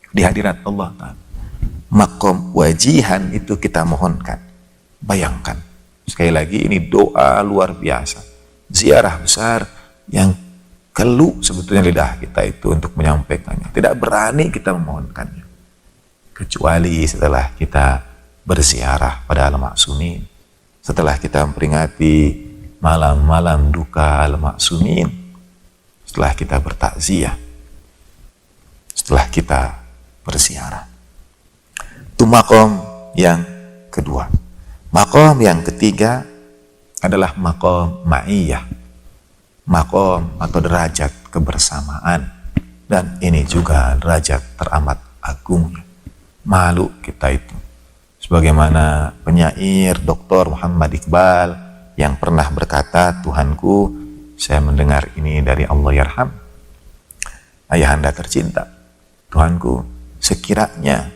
di hadirat Allah Ta'ala. Maqam wajihan itu kita mohonkan. Bayangkan, sekali lagi ini doa luar biasa, ziarah besar yang keluh sebetulnya lidah kita itu untuk menyampaikannya. Tidak berani kita memohonkannya kecuali setelah kita berziarah pada al-ma'sumin, setelah kita memperingati malam-malam duka al-ma'sumin, setelah kita bertakziah, setelah kita berziarah. Itu makom yang kedua. Makom yang ketiga adalah makom ma'iyah, makom atau derajat kebersamaan, dan ini juga derajat teramat agungnya. Malu kita itu, sebagaimana penyair Dr. Muhammad Iqbal yang pernah berkata, Tuhanku, saya mendengar ini dari Allah Yarham, ayahanda tercinta, Tuhanku, sekiranya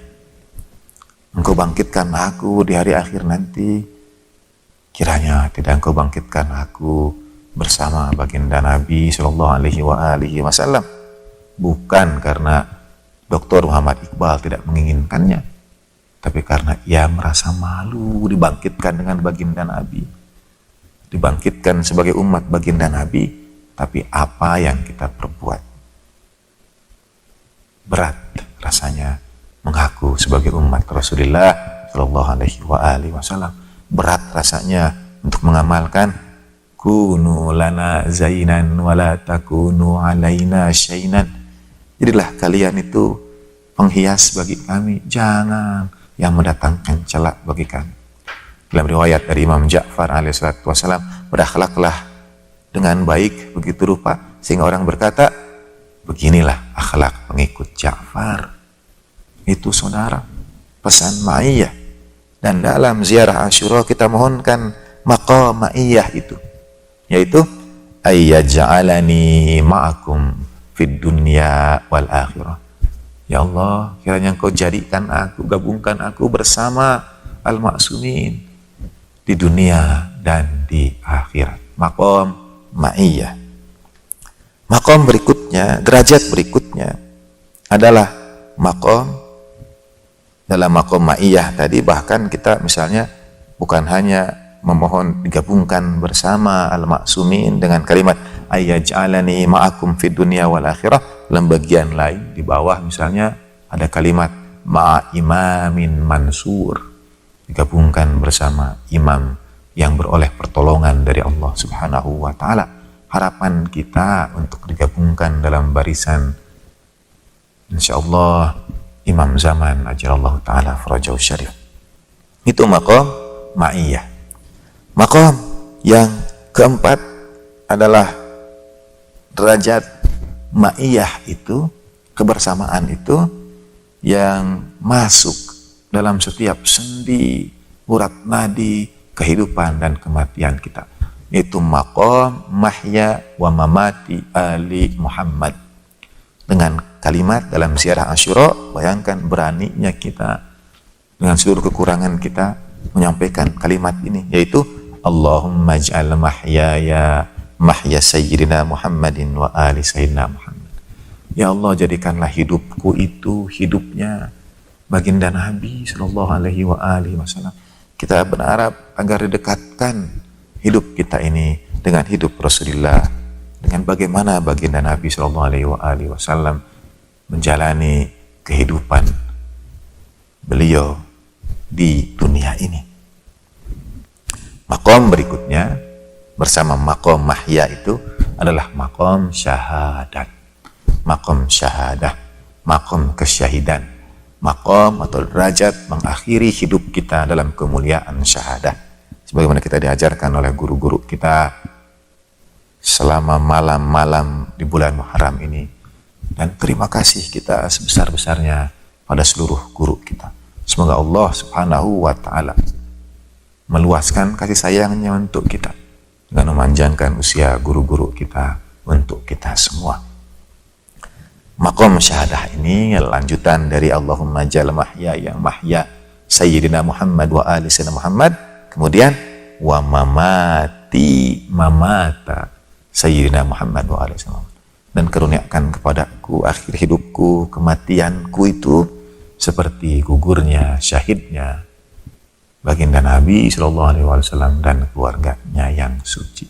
Engkau bangkitkan aku di hari akhir nanti, kiranya tidak Engkau bangkitkan aku bersama baginda Nabi Sallallahu Alaihi Wasallam, bukan karena Dr. Muhammad Iqbal tidak menginginkannya, tapi karena ia merasa malu dibangkitkan dengan baginda Nabi, dibangkitkan sebagai umat baginda Nabi, tapi apa yang kita perbuat berat rasanya mengaku sebagai umat Rasulullah Shallallahu Alaihi Wasallam. Berat rasanya untuk mengamalkan kunu lana zainan wala takunu alaina syainan. Jadilah kalian itu penghias bagi kami, jangan yang mendatangkan celak bagi kami. Dalam riwayat dari Imam Ja'far alaihissalatu wassalam, berakhlaklah dengan baik begitu rupa sehingga orang berkata, beginilah akhlak pengikut Ja'far. Itu saudara, pesan ma'iyah. Dan dalam ziarah Asyura kita mohonkan maqam ma'iyah itu, yaitu ayyaj'alani ma'akum fid dunya wal akhirah. Ya Allah, kiranya Engkau jadikan aku, gabungkan aku bersama al-ma'sumin di dunia dan di akhirat. Maqam ma'iyah. Maqam berikutnya, derajat berikutnya adalah maqam. Dalam maqam ma'iyah tadi bahkan kita misalnya bukan hanya memohon digabungkan bersama al-ma'sumin dengan kalimat ayyaj'alani ma'akum fid dunya wal akhirah, dalam bagian lain di bawah misalnya ada kalimat ma'a imamin mansur, digabungkan bersama imam yang beroleh pertolongan dari Allah Subhanahu wa taala. Harapan kita untuk digabungkan dalam barisan insyaallah Imam zaman ajarallahu ta'ala farajau syarif. Itu maqam ma'iyah. Maqam yang keempat adalah derajat ma'iyah itu, kebersamaan itu yang masuk dalam setiap sendi, urat nadi, kehidupan dan kematian kita. Itu maqam mahya wa mamati ali Muhammad. Dengan kalimat dalam ziarah Asyura, bayangkan beraninya kita dengan seluruh kekurangan kita menyampaikan kalimat ini, yaitu Allahumma ij'al mahyaya mahya sayyidina Muhammadin wa ali sayyidina Muhammad. Ya Allah, jadikanlah hidupku itu hidupnya baginda Nabi Sallallahu Alaihi Wasallam. Kita berharap agar didekatkan hidup kita ini dengan hidup Rasulullah, dengan bagaimana baginda Nabi Sallallahu Alaihi Wasallam menjalani kehidupan beliau di dunia ini. Maqam berikutnya bersama maqam mahya itu adalah maqam syahadat, maqam syahadah, maqam kesyahidan, maqam atau derajat mengakhiri hidup kita dalam kemuliaan syahadah. Sebagaimana kita diajarkan oleh guru-guru kita selama malam-malam di bulan Muharram ini. Dan terima kasih kita sebesar-besarnya pada seluruh guru kita. Semoga Allah Subhanahu wa Ta'ala meluaskan kasih sayangnya untuk kita dengan memanjangkan usia guru-guru kita untuk kita semua. Maqam syahadah ini lanjutan dari Allahumma jal mahya yang mahya Sayyidina Muhammad wa ali Sayyidina Muhammad, kemudian wa mamati mamata Sayyidina Muhammad wa ali Sayyidina Muhammad, dan karuniakan kepadaku akhir hidupku, kematianku itu seperti gugurnya, syahidnya baginda Nabi Sallallahu Alaihi Wasallam dan keluarganya yang suci.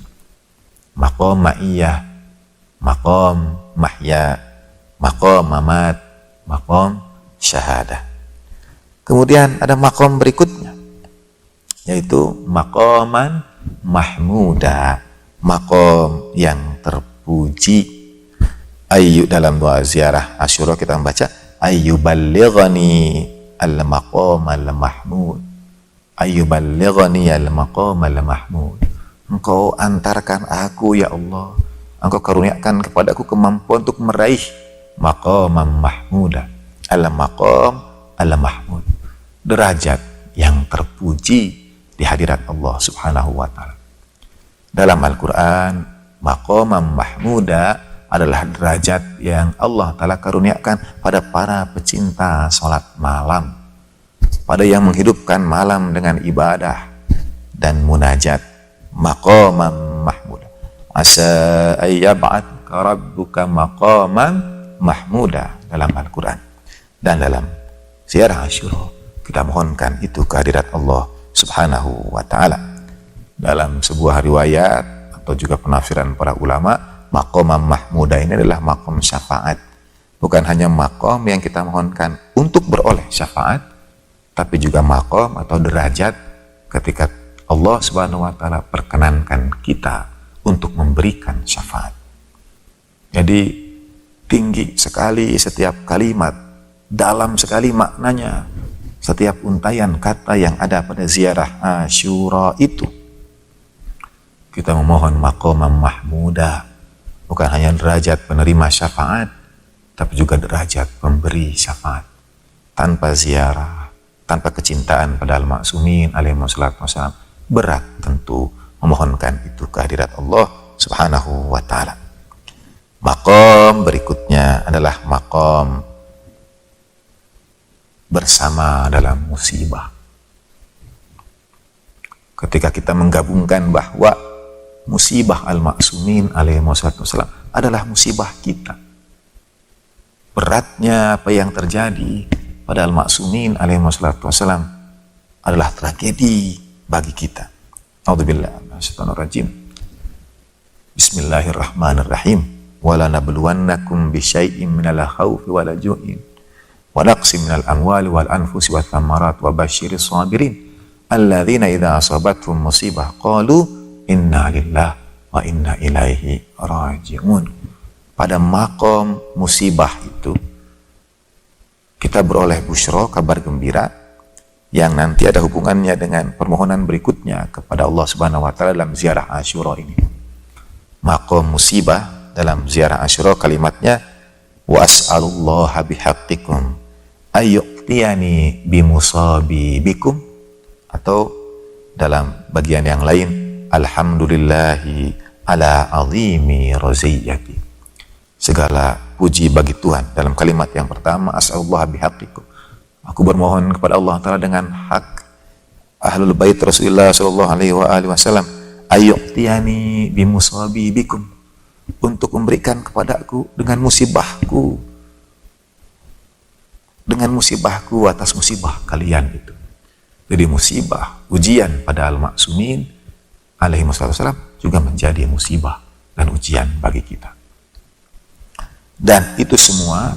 Maqam ma'iyah, maqam mahya, maqam mamat, maqam syahadah. Kemudian ada maqam berikutnya, yaitu maqaman mahmuda, maqam yang terpuji. Ayu dalam doa ziarah Asyura kita membaca ayyuballighani al-maqam al-mahmud, ayyuballighani al-maqam al-mahmud. Engkau antarkan aku ya Allah, Engkau karuniakan kepadaku kemampuan untuk meraih maqam mahmuda, al-maqam al-mahmud, derajat yang terpuji di hadirat Allah Subhanahu wa Ta'ala. Dalam Al-Quran, maqam mahmuda adalah derajat yang Allah Ta'ala karuniakan pada para pecinta sholat malam, pada yang menghidupkan malam dengan ibadah dan munajat. Maqam mahmuda, asa ayyab'atka rabbuka maqaman mahmuda dalam Al-Quran. Dan dalam ziarah Asyura kita mohonkan itu kehadirat Allah Subhanahu wa Ta'ala. Dalam sebuah riwayat atau juga penafsiran para ulama, maqam mahmuda ini adalah maqam syafaat. Bukan hanya maqam yang kita mohonkan untuk beroleh syafaat, tapi juga maqam atau derajat ketika Allah Subhanahu wa Ta'ala perkenankan kita untuk memberikan syafaat. Jadi tinggi sekali setiap kalimat, dalam sekali maknanya setiap untayan kata yang ada pada ziarah Asyura itu. Kita memohon maqam mahmuda, bukan hanya derajat penerima syafaat, tapi juga derajat pemberi syafaat. Tanpa ziarah, tanpa kecintaan pada al-ma'sumin alaihi wassalatu wassalam, berat tentu memohonkan itu kehadirat Allah Subhanahu wa Ta'ala. Maqam berikutnya adalah maqam bersama dalam musibah. Ketika kita menggabungkan bahwa musibah al-ma'sumin alaihi wassalatu wassalam adalah musibah kita, beratnya apa yang terjadi pada al-ma'sumin alaihi wassalatu wassalam adalah tragedi bagi kita. A'udzubillahi minasyaitonir rajim. Bismillahirrahmanirrahim. Wala nabluwannakum bisyai'in minal khaufi wal ju'in wa naqsin minal amwali wal anfusi wath thamarat wa basyiris sabirin alladzina idza asabatuhum musibah qalu inna lillahi wa inna ilaihi raji'un. Pada maqam musibah itu kita beroleh busyra, kabar gembira, yang nanti ada hubungannya dengan permohonan berikutnya kepada Allah Subhanahu wa Ta'ala dalam ziarah Asyura ini. Maqam musibah dalam ziarah Asyura kalimatnya wa as'alullaha bihaqqikum ayyuqtiyani bimusabi bikum, atau dalam bagian yang lain alhamdulillahi ala azimi raziyati. Segala puji bagi Tuhan. Dalam kalimat yang pertama as'alullaha bihaqqikum, aku bermohon kepada Allah Ta'ala dengan hak Ahlul Bait Rasulullah Sallallahu Alaihi Wasallam, ayyuqtiyani bimusabi bikum, untuk memberikan kepadaku dengan musibahku atas musibah kalian itu. Jadi musibah, ujian pada al-ma'sumin alaihi wasallam juga menjadi musibah dan ujian bagi kita. Dan itu semua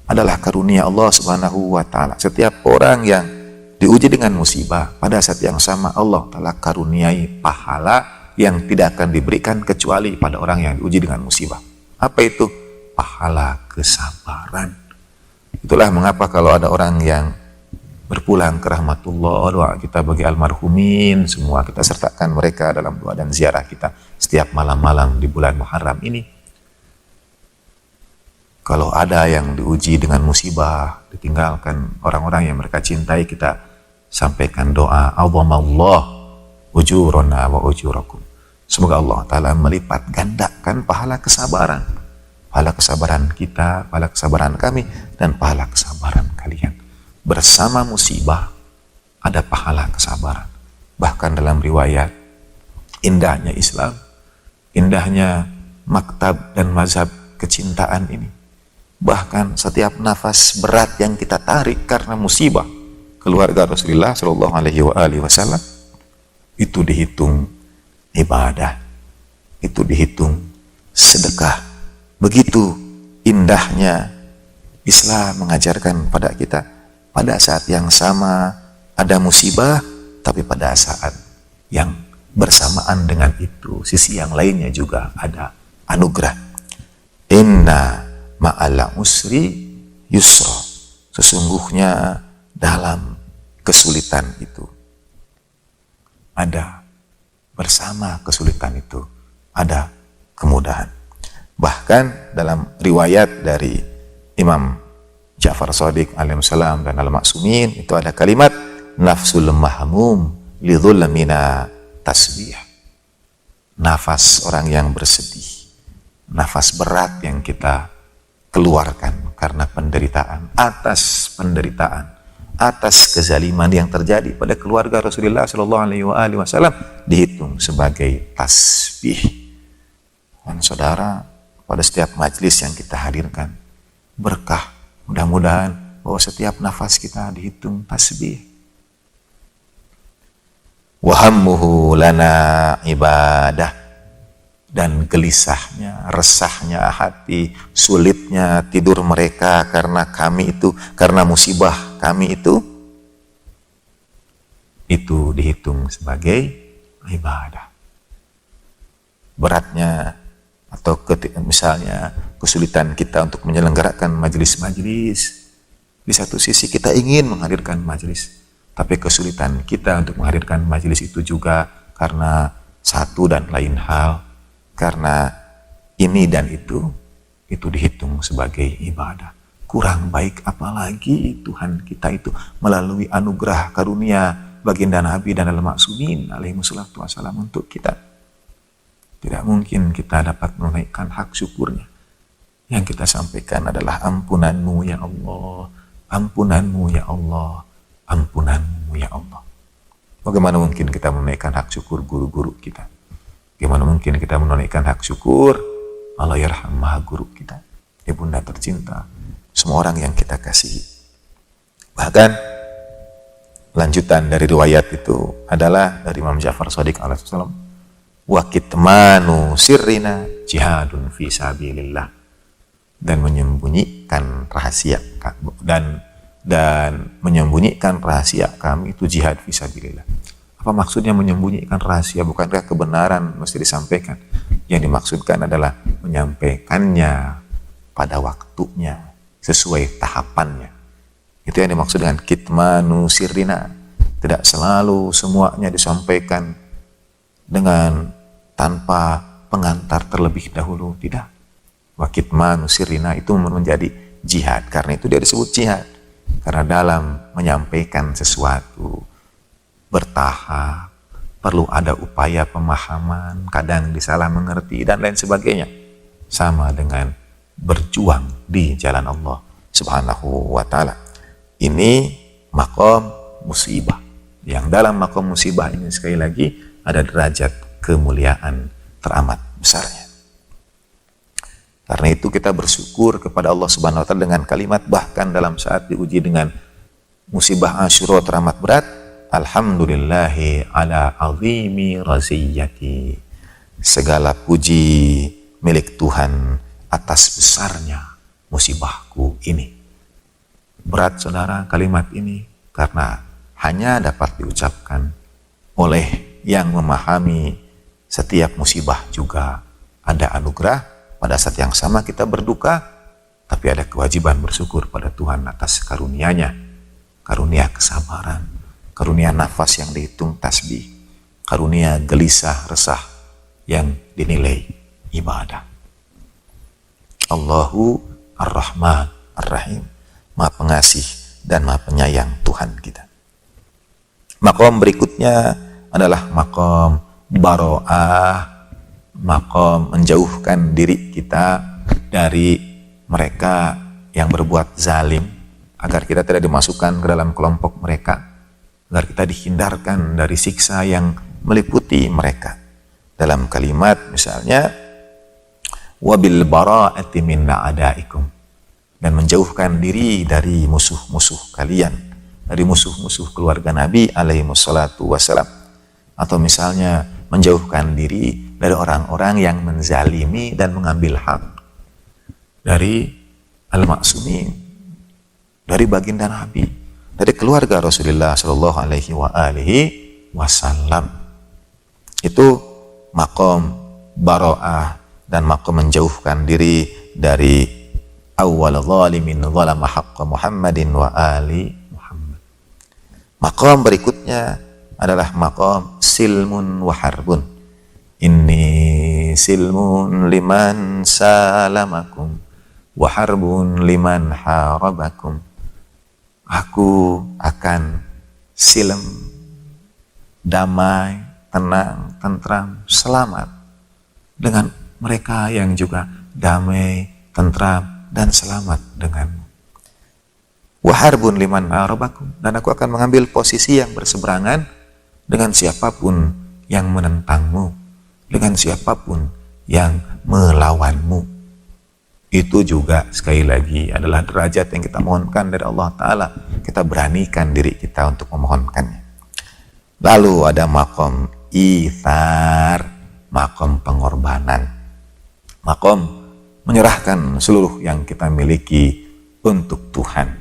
adalah karunia Allah Subhanahu wa Ta'ala. Setiap orang yang diuji dengan musibah, pada saat yang sama Allah Ta'ala karuniai pahala yang tidak akan diberikan kecuali pada orang yang diuji dengan musibah. Apa itu? Pahala kesabaran. Itulah mengapa kalau ada orang yang berpulang ke rahmatullah, doa kita bagi almarhumin semua kita sertakan mereka dalam doa dan ziarah kita setiap malam-malam di bulan Muharram ini. Kalau ada yang diuji dengan musibah, ditinggalkan orang-orang yang mereka cintai, kita sampaikan doa, Azamallah ujurana wa ujurakum. Semoga Allah Ta'ala melipat gandakan pahala kesabaran. Pahala kesabaran kita, pahala kesabaran kami, dan pahala kesabaran kalian. Bersama musibah, ada pahala kesabaran. Bahkan dalam riwayat, indahnya Islam, indahnya maktab dan mazhab kecintaan ini. Bahkan setiap nafas berat yang kita tarik karena musibah, keluarga Rasulullah Shallallahu Alaihi Wasallam, itu dihitung ibadah, itu dihitung sedekah. Begitu indahnya Islam mengajarkan pada kita, pada saat yang sama ada musibah, tapi pada saat yang bersamaan dengan itu, sisi yang lainnya juga ada anugerah. Inna ma'ala usri yusra. Sesungguhnya dalam kesulitan itu ada, bersama kesulitan itu ada kemudahan. Bahkan dalam riwayat dari Imam Ja'far Shadiq alaihissalam dan al-Ma'sumin itu ada kalimat nafsul mahmum lidhulmina tasbih. Nafas orang yang bersedih, nafas berat yang kita keluarkan karena penderitaan, atas kezaliman yang terjadi pada keluarga Rasulullah Shallallahu Alaihi Wasallam dihitung sebagai tasbih. Dan saudara, pada setiap majelis yang kita hadirkan berkah, mudah-mudahan bahwa setiap nafas kita dihitung tasbih. Wahammuhu lana ibadah. Dan gelisahnya, resahnya hati, sulitnya tidur mereka karena kami itu, karena musibah kami itu dihitung sebagai ibadah. Beratnya atau misalnya kesulitan kita untuk menyelenggarakan majelis-majelis, di satu sisi kita ingin menghadirkan majelis, tapi kesulitan kita untuk menghadirkan majelis itu juga karena satu dan lain hal, karena ini dan itu dihitung sebagai ibadah. Kurang baik apalagi Tuhan kita itu melalui anugerah karunia baginda Nabi dan al-Ma'sumin alaihi wassalatu wassalam untuk kita. Tidak mungkin kita dapat menunaikan hak syukurnya. Yang kita sampaikan adalah ampunanmu ya Allah, ampunanmu ya Allah, ampunanmu ya Allah. Bagaimana mungkin kita menunaikan hak syukur guru-guru kita? Bagaimana mungkin kita menunaikan hak syukur Allahyarham maha guru kita, ibunda tercinta, semua orang yang kita kasihi. Bahkan lanjutan dari riwayat itu adalah dari Imam Ja'far Shadiq alaihissalam, wa kitmanu sirrina jihadun fi sabilillah. Dan menyembunyikan rahasia dan menyembunyikan rahasia kami itu jihad fi sabilillah. Apa maksudnya menyembunyikan rahasia? Bukankah kebenaran mesti disampaikan? Yang dimaksudkan adalah menyampaikannya pada waktunya, sesuai tahapannya. Itu yang dimaksud dengan kitmanu sirrina. Tidak selalu semuanya disampaikan dengan tanpa pengantar terlebih dahulu. Tidak. Wa kitmanu sirrina itu menjadi jihad. Karena itu dia disebut jihad. Karena dalam menyampaikan sesuatu bertahap, perlu ada upaya pemahaman, kadang disalah mengerti dan lain sebagainya. Sama dengan berjuang di jalan Allah Subhanahu wa ta'ala. Ini maqam musibah. Yang dalam maqam musibah ini sekali lagi ada derajat kemuliaan teramat besarnya. Karena itu kita bersyukur kepada Allah Subhanahu wa ta'ala dengan kalimat, bahkan dalam saat diuji dengan musibah Asyura teramat berat, alhamdulillahi ala azimi raziyati. Segala puji milik Tuhan atas besarnya musibahku ini. Berat saudara kalimat ini, karena hanya dapat diucapkan oleh yang memahami setiap musibah juga ada anugerah. Pada saat yang sama kita berduka, tapi ada kewajiban bersyukur pada Tuhan atas karunia-Nya, karunia kesabaran, karunia nafas yang dihitung tasbih, karunia gelisah resah yang dinilai ibadah. Allahu Ar-Rahman Ar-Rahim, Maha Pengasih dan Maha Penyayang Tuhan kita. Maqam berikutnya adalah maqam baro'ah, maqam menjauhkan diri kita dari mereka yang berbuat zalim, agar kita tidak dimasukkan ke dalam kelompok mereka, agar kita dihindarkan dari siksa yang meliputi mereka. Dalam kalimat misalnya, wabil bara'ati min a'daikum, dan menjauhkan diri dari musuh-musuh kalian, dari musuh-musuh keluarga Nabi alaihi wassalatu wassalam. Atau misalnya menjauhkan diri dari orang-orang yang menzalimi dan mengambil hak dari al-ma'sumin, dari baginda Nabi, dari keluarga Rasulullah Shallallahu Alaihi Wasallam. Itu maqam baro'ah dan maqam menjauhkan diri dari awwal zalimin zalama haqqa Muhammadin wa ali Muhammad. Maqam berikutnya adalah maqam silmun wa harbun. Inni silmun liman salamakum wa harbun liman harabakum. Aku akan silem, damai, tenang, tentram, selamat dengan mereka yang juga damai, tentram, dan selamat denganmu. Wa harbun liman harabakum, dan aku akan mengambil posisi yang berseberangan dengan siapapun yang menentangmu, dengan siapapun yang melawanmu. Itu juga sekali lagi adalah derajat yang kita mohonkan dari Allah Ta'ala. Kita beranikan diri kita untuk memohonkannya. Lalu ada maqam ithar, maqam pengorbanan, maqam menyerahkan seluruh yang kita miliki untuk Tuhan,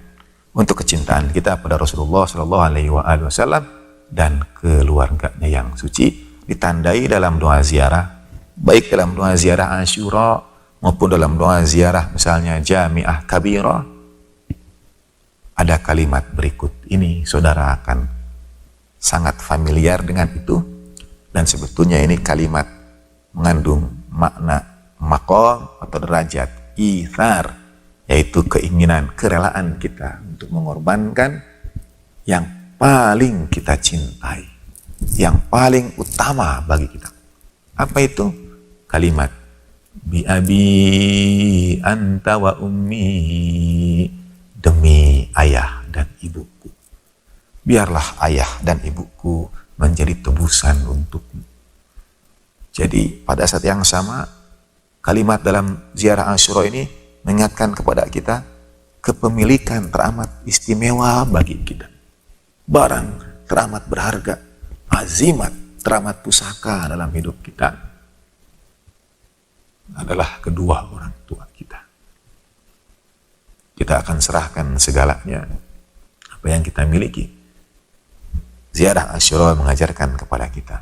untuk kecintaan kita pada Rasulullah Shallallahu Alaihi Wasallam dan keluarganya yang suci, ditandai dalam doa ziarah, baik dalam doa ziarah Asyura maupun dalam doa ziarah misalnya Jami'ah Kabirah. Ada kalimat berikut ini, saudara akan sangat familiar dengan itu, dan sebetulnya ini kalimat mengandung makna maqam atau derajat ithar, yaitu keinginan, kerelaan kita untuk mengorbankan yang paling kita cintai, yang paling utama bagi kita. Apa itu? Kalimat bi abi anta wa ummi, demi ayah dan ibuku, biarlah ayah dan ibuku menjadi tebusan untukmu. Jadi pada saat yang sama, kalimat dalam ziarah Asyura ini mengingatkan kepada kita kepemilikan teramat istimewa bagi kita, barang teramat berharga, azimat teramat pusaka dalam hidup kita adalah kedua orang tua kita. Kita akan serahkan segalanya, apa yang kita miliki. Ziarah Asyura mengajarkan kepada kita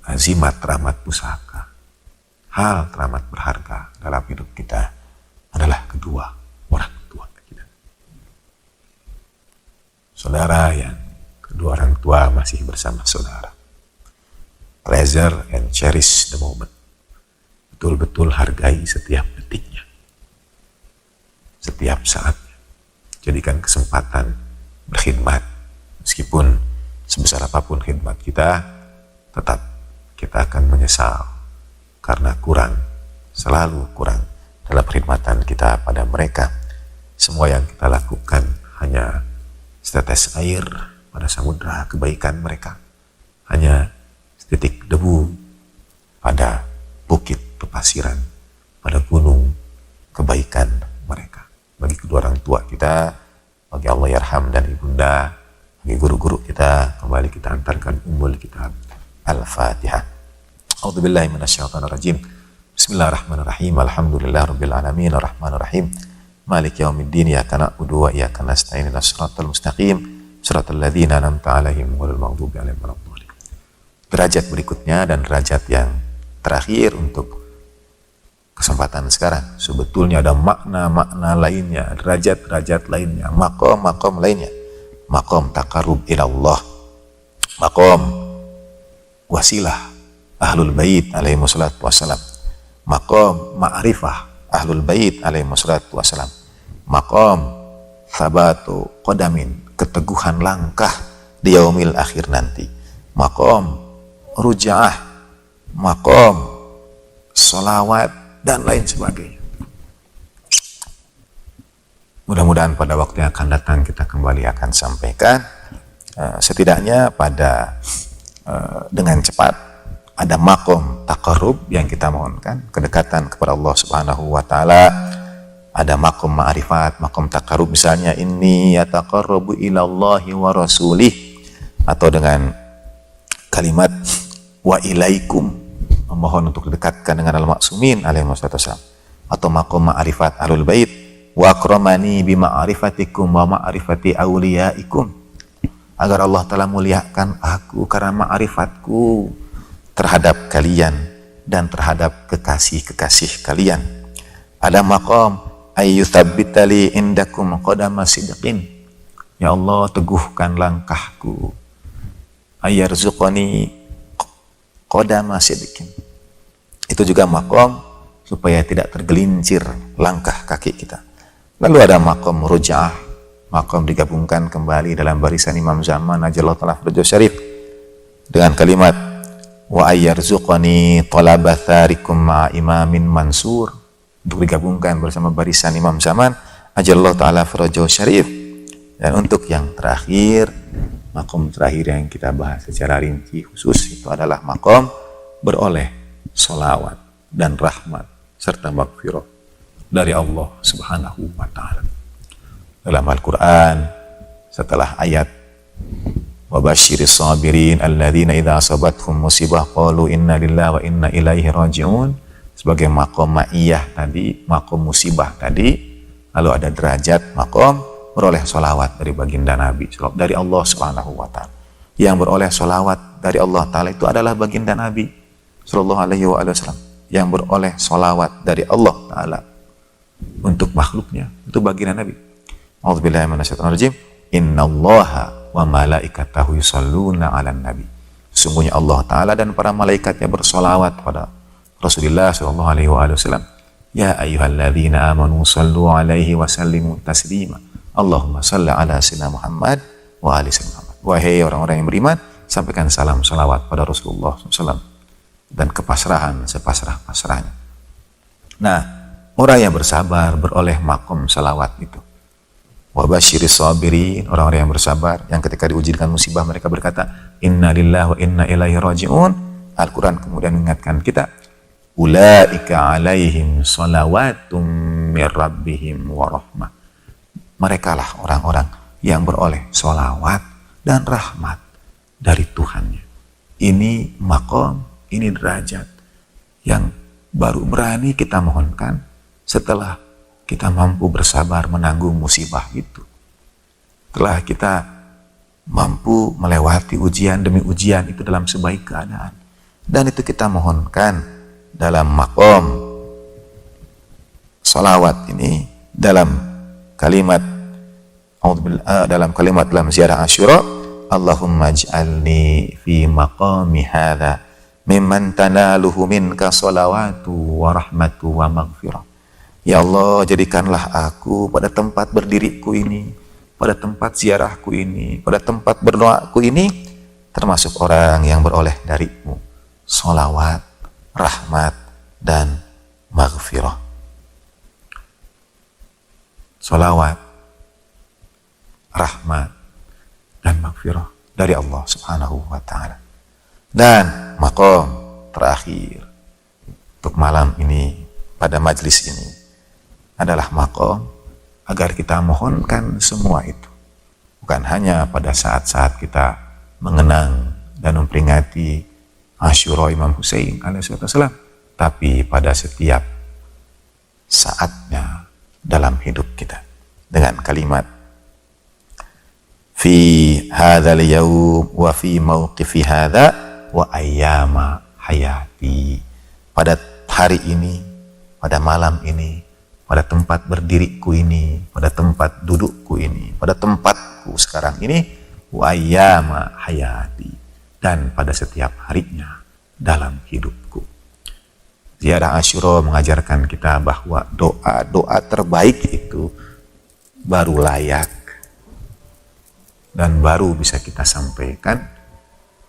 azimat teramat pusaka, hal teramat berharga dalam hidup kita adalah kedua orang tua kita. Saudara yang kedua orang tua masih bersama saudara, treasure and cherish the moment. Betul-betul hargai setiap detiknya, setiap saatnya. Jadikan kesempatan berkhidmat, meskipun sebesar apapun khidmat kita, tetap kita akan menyesal karena kurang, selalu kurang dalam perkhidmatan kita pada mereka. Semua yang kita lakukan hanya setetes air pada samudra kebaikan mereka, hanya setitik debu pada bukit pepasiran, pada gunung kebaikan mereka. Bagi kedua orang tua kita, bagi Allah Yarham dan Ibunda, bagi guru-guru kita, kembali kita antarkan ummul kitab Al-Fatihah. A'udzubillahi minasyaitonirrajim. Bismillahirrahmanirrahim. Alhamdulillahirabbil alamin arrahmanir rahim. Maliki yaumiddin. Iyyaka na'budu wa iyyaka nasta'in. Ihdinas siratal mustaqim. Siratal ladzina an'amta 'alaihim ghairil maghdubi 'alaihim waladdallin. Derajat berikutnya dan derajat yang terakhir untuk kesempatan sekarang. Sebetulnya ada makna-makna lainnya, derajat-derajat lainnya, makom-makom lainnya. Makom taqarrub ilallah, makom wasilah ahlul bait alaihi wassalatu wassalam, makom ma'rifah ahlul bait alaihi wassalatu wassalam, makom sabatu qadamin, keteguhan langkah di yaumil akhir nanti, makom rujaah, makom sholawat, dan lain sebagainya. Mudah-mudahan pada waktu yang akan datang kita kembali akan sampaikan, setidaknya pada dengan cepat ada makom taqarrub yang kita mohonkan, kedekatan kepada Allah Subhanahu wa taala. Ada makom ma'rifat, makom taqarrub, misalnya inni yataqarrabu ilallahi wa rasulih, atau dengan kalimat wa ilaikum, memohon untuk didekatkan dengan al-ma'sumin alaihi wassalam, atau makom ma'rifat ahlul bait, wa akramani bi ma'rifatikum wa ma'rifati awliyaikum, agar Allah telah muliakan aku karena ma'rifatku terhadap kalian dan terhadap kekasih-kekasih kalian. Ada makom ayyuthabbitali indakum qadama sidqin, ya Allah teguhkan langkahku, ayyarzuqani qadama sidqin, itu juga makom supaya tidak tergelincir langkah kaki kita. Lalu ada makom rujaah, makom digabungkan kembali dalam barisan Imam Zaman ajallahu ta'ala fardhu syarif dengan kalimat wa ayyarzuqani talabatharikum ma'a imamin mansur, untuk digabungkan bersama barisan Imam Zaman ajallahu ta'ala fardhu syarif. Dan untuk yang terakhir, makom terakhir yang kita bahas secara rinci khusus, itu adalah makom beroleh sholawat dan rahmat serta maghfirah dari Allah Subhanahu wa ta'ala. Dalam Al-Quran, setelah ayat wa basyiris sabirin alladzina idza asabathum musibah qalu inna lillahi wa inna ilaihi raji'un, sebagai makom ma'iyah tadi, makom musibah tadi, lalu ada derajat makom beroleh sholawat dari baginda Nabi, dari Allah Subhanahu wa ta'ala. Yang beroleh sholawat dari Allah ta'ala itu adalah baginda Nabi Sallallahu alaihi wasallam, yang beroleh sholawat dari Allah ta'ala untuk makhluknya, itu baginda Nabi. A'udzubillahi minasyaitonirrajim. Innallaha wa malaikatahu yusholluna 'alan nabi. Sesungguhnya Allah ta'ala dan para malaikatnya bersolawat pada Rasulullah sallallahu alaihi wasallam. Ya ayyuhalladzina amanu shallu 'alaihi wa sallimu taslima. Allahumma shalli 'ala sayyidina Muhammad wa ali sayyidina Muhammad. Wahai orang-orang yang beriman, sampaikan salam salawat pada Rasulullah SAW dan kepasrahan sepasrah-pasrahnya. Nah, orang yang bersabar beroleh makom salawat itu. Wa basyiris sabirin, orang-orang yang bersabar, yang ketika diuji dengan musibah mereka berkata inna lillahi wa inna ilaihi raji'un. Al-Quran kemudian mengingatkan kita, ulaika alaihim salawatum mir rabbihim wa rahmah. Mereka lah orang-orang yang beroleh salawat dan rahmat dari Tuhannya. Ini makom, ini derajat yang baru berani kita mohonkan setelah kita mampu bersabar menanggung musibah itu. Setelah kita mampu melewati ujian demi ujian itu dalam sebaik keadaan. Dan itu kita mohonkan dalam makom salawat ini, dalam kalimat dalam ziarah Asyura, Allahumma ij'alni fi maqami hadha mimman tanaluhu minka salawatu wa rahmatu wa maghfirah. Ya Allah, jadikanlah aku pada tempat berdiriku ini, pada tempat ziarahku ini, pada tempat berdoaku ini, termasuk orang yang beroleh darimu salawat, rahmat, dan maghfirah. Salawat, rahmat, dan maghfirah dari Allah Subhanahu wa ta'ala. Dan makom terakhir untuk malam ini, pada majlis ini, adalah makom agar kita mohonkan semua itu. Bukan hanya pada saat-saat kita mengenang dan memperingati Asyura Imam Hussein alaihissalam, tapi pada setiap saatnya dalam hidup kita, dengan kalimat fi hadzal yaum wa fi mauqifi hadza wa ayyama hayati. Pada hari ini, pada malam ini, pada tempat berdiriku ini, pada tempat dudukku ini, pada tempatku sekarang ini, wa ayyama hayati, dan pada setiap harinya dalam hidupku. Ziarah Asyura mengajarkan kita bahwa doa-doa terbaik itu baru layak dan baru bisa kita sampaikan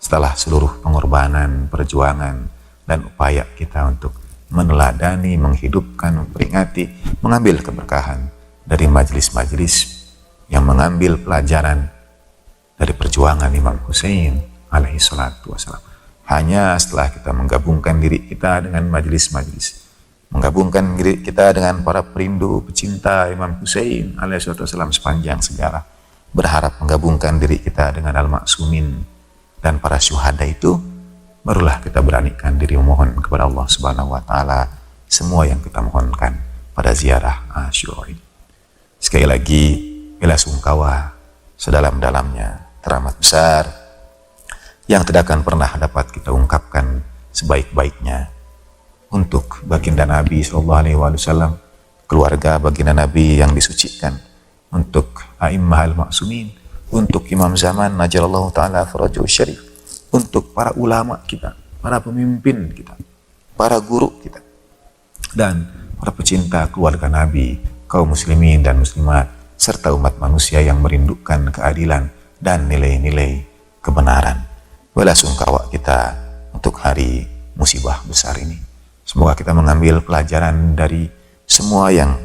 setelah seluruh pengorbanan, perjuangan, dan upaya kita untuk meneladani, menghidupkan, memperingati, mengambil keberkahan dari majelis-majelis yang mengambil pelajaran dari perjuangan Imam Hussein alaihi salatu wassalam. Hanya setelah kita menggabungkan diri kita dengan majelis-majelis, menggabungkan diri kita dengan para perindu, pecinta Imam Hussein alaihi salatu wassalam sepanjang sejarah, berharap menggabungkan diri kita dengan al-ma'sumin dan para syuhada itu, barulah kita beranikan diri memohon kepada Allah Subhanahu wa taala semua yang kita mohonkan pada ziarah Asyura ini. Sekali lagi, bela sungkawa sedalam-dalamnya, teramat besar yang tidak akan pernah dapat kita ungkapkan sebaik-baiknya untuk baginda Nabi SAW, keluarga baginda Nabi yang disucikan, untuk a'immah al-ma'sumin, untuk imam zaman najarallahu ta'ala farajuhu syarif, untuk para ulama kita, para pemimpin kita, para guru kita, dan para pecinta keluarga Nabi, kaum muslimin dan muslimat, serta umat manusia yang merindukan keadilan dan nilai-nilai kebenaran. Bela sungkawa kita untuk hari musibah besar ini. Semoga kita mengambil pelajaran dari semua yang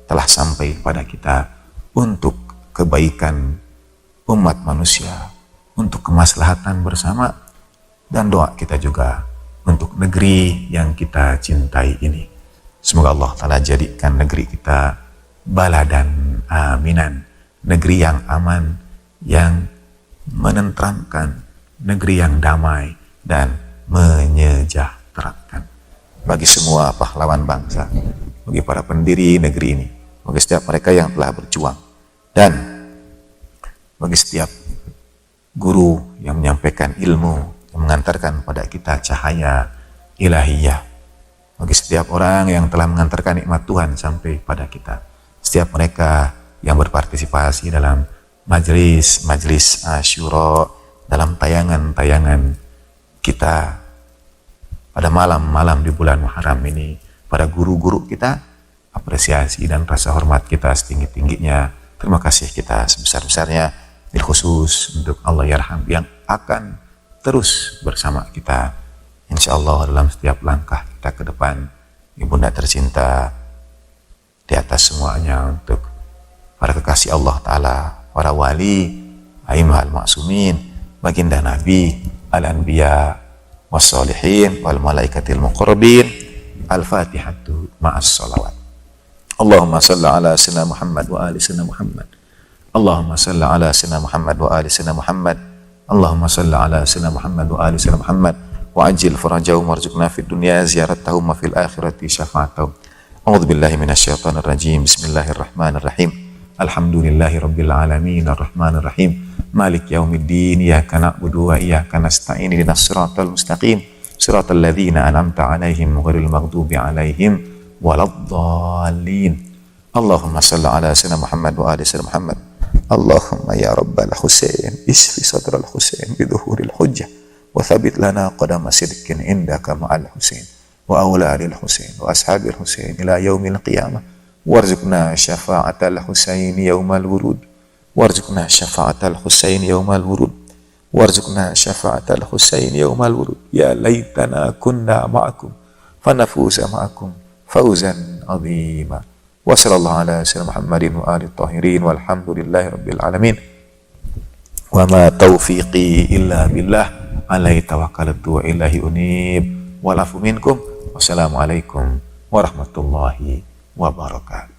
telah sampai pada kita untuk kebaikan umat manusia, untuk kemaslahatan bersama, dan doa kita juga untuk negeri yang kita cintai ini. Semoga Allah Ta'ala jadikan negeri kita baladan aminan, negeri yang aman, yang menenteramkan, negeri yang damai dan menyejahterakan bagi semua pahlawan bangsa, bagi para pendiri negeri ini, bagi setiap mereka yang telah berjuang, dan bagi setiap guru yang menyampaikan ilmu, yang mengantarkan pada kita cahaya ilahiyah, bagi setiap orang yang telah mengantarkan nikmat Tuhan sampai pada kita, setiap mereka yang berpartisipasi dalam majelis Asyura, dalam tayangan-tayangan kita pada malam-malam di bulan Muharram ini, pada guru-guru kita, apresiasi dan rasa hormat kita setinggi-tingginya. Terima kasih kita sebesar-besarnya, bil khusus untuk Allah Yarham yang akan terus bersama kita insyaallah dalam setiap langkah kita ke depan. Ibunda tercinta, di atas semuanya untuk para kekasih Allah Ta'ala, para wali, a'immah al-ma'sumin, baginda Nabi, al-anbiya, was-salihin, wal-malaikatil muqarrabin. Al-Fatihatu ma'as salawat. Allahumma salli ala sayyidina Muhammad wa ali sayyidina Muhammad. Allahumma salli ala sayyidina Muhammad wa ali sayyidina Muhammad. Allahumma salli ala sayyidina Muhammad wa ali sayyidina Muhammad. Wa ajil farajahum warzuqna fid dunya ziyaratahum wa fil akhirati syafa'atahum. A'udzu billahi minasyaitonir rajim. Bismillahirrahmanirrahim. Alhamdulillahi rabbil alamin arrahmanir rahim. Malik yaumiddin, iyyaka na'budu wa iyyaka nasta'in, ihdinas siratal mustaqim, siratal ladzina an'amta 'alaihim ghairil maghdubi 'alaihim waladdallin. Allahumma shalli ala sayyidina Muhammad wa ali sayyidina Muhammad. Allahumma ya rabbal Husain isfi sadral Husain bi dhuhuril hujjah wa thabit lana qadama sidqin indaka ma'al Husain wa awladil Husain wa ashabil Husain ila yaumil qiyamah. Warzuqna syafa'atal Husain yaumal wurud. Warzuqna syafa'atal Husain yaumal wurud. Warzuqna syafa'atal Husain yaumal wurud. Ya laitana kunna ma'akum fanafuza ma'akum fawzan 'azima. Wa sallallahu ala sayyidina Muhammadin wa alihi tahirin walhamdulillahi rabbil alamin. Wa ma taufiqi illa billah, alaihi tawakkaltu wa ilaihi unib. Wal afu minkum. Wassalamualaikum warahmatullahi wabarakatuh.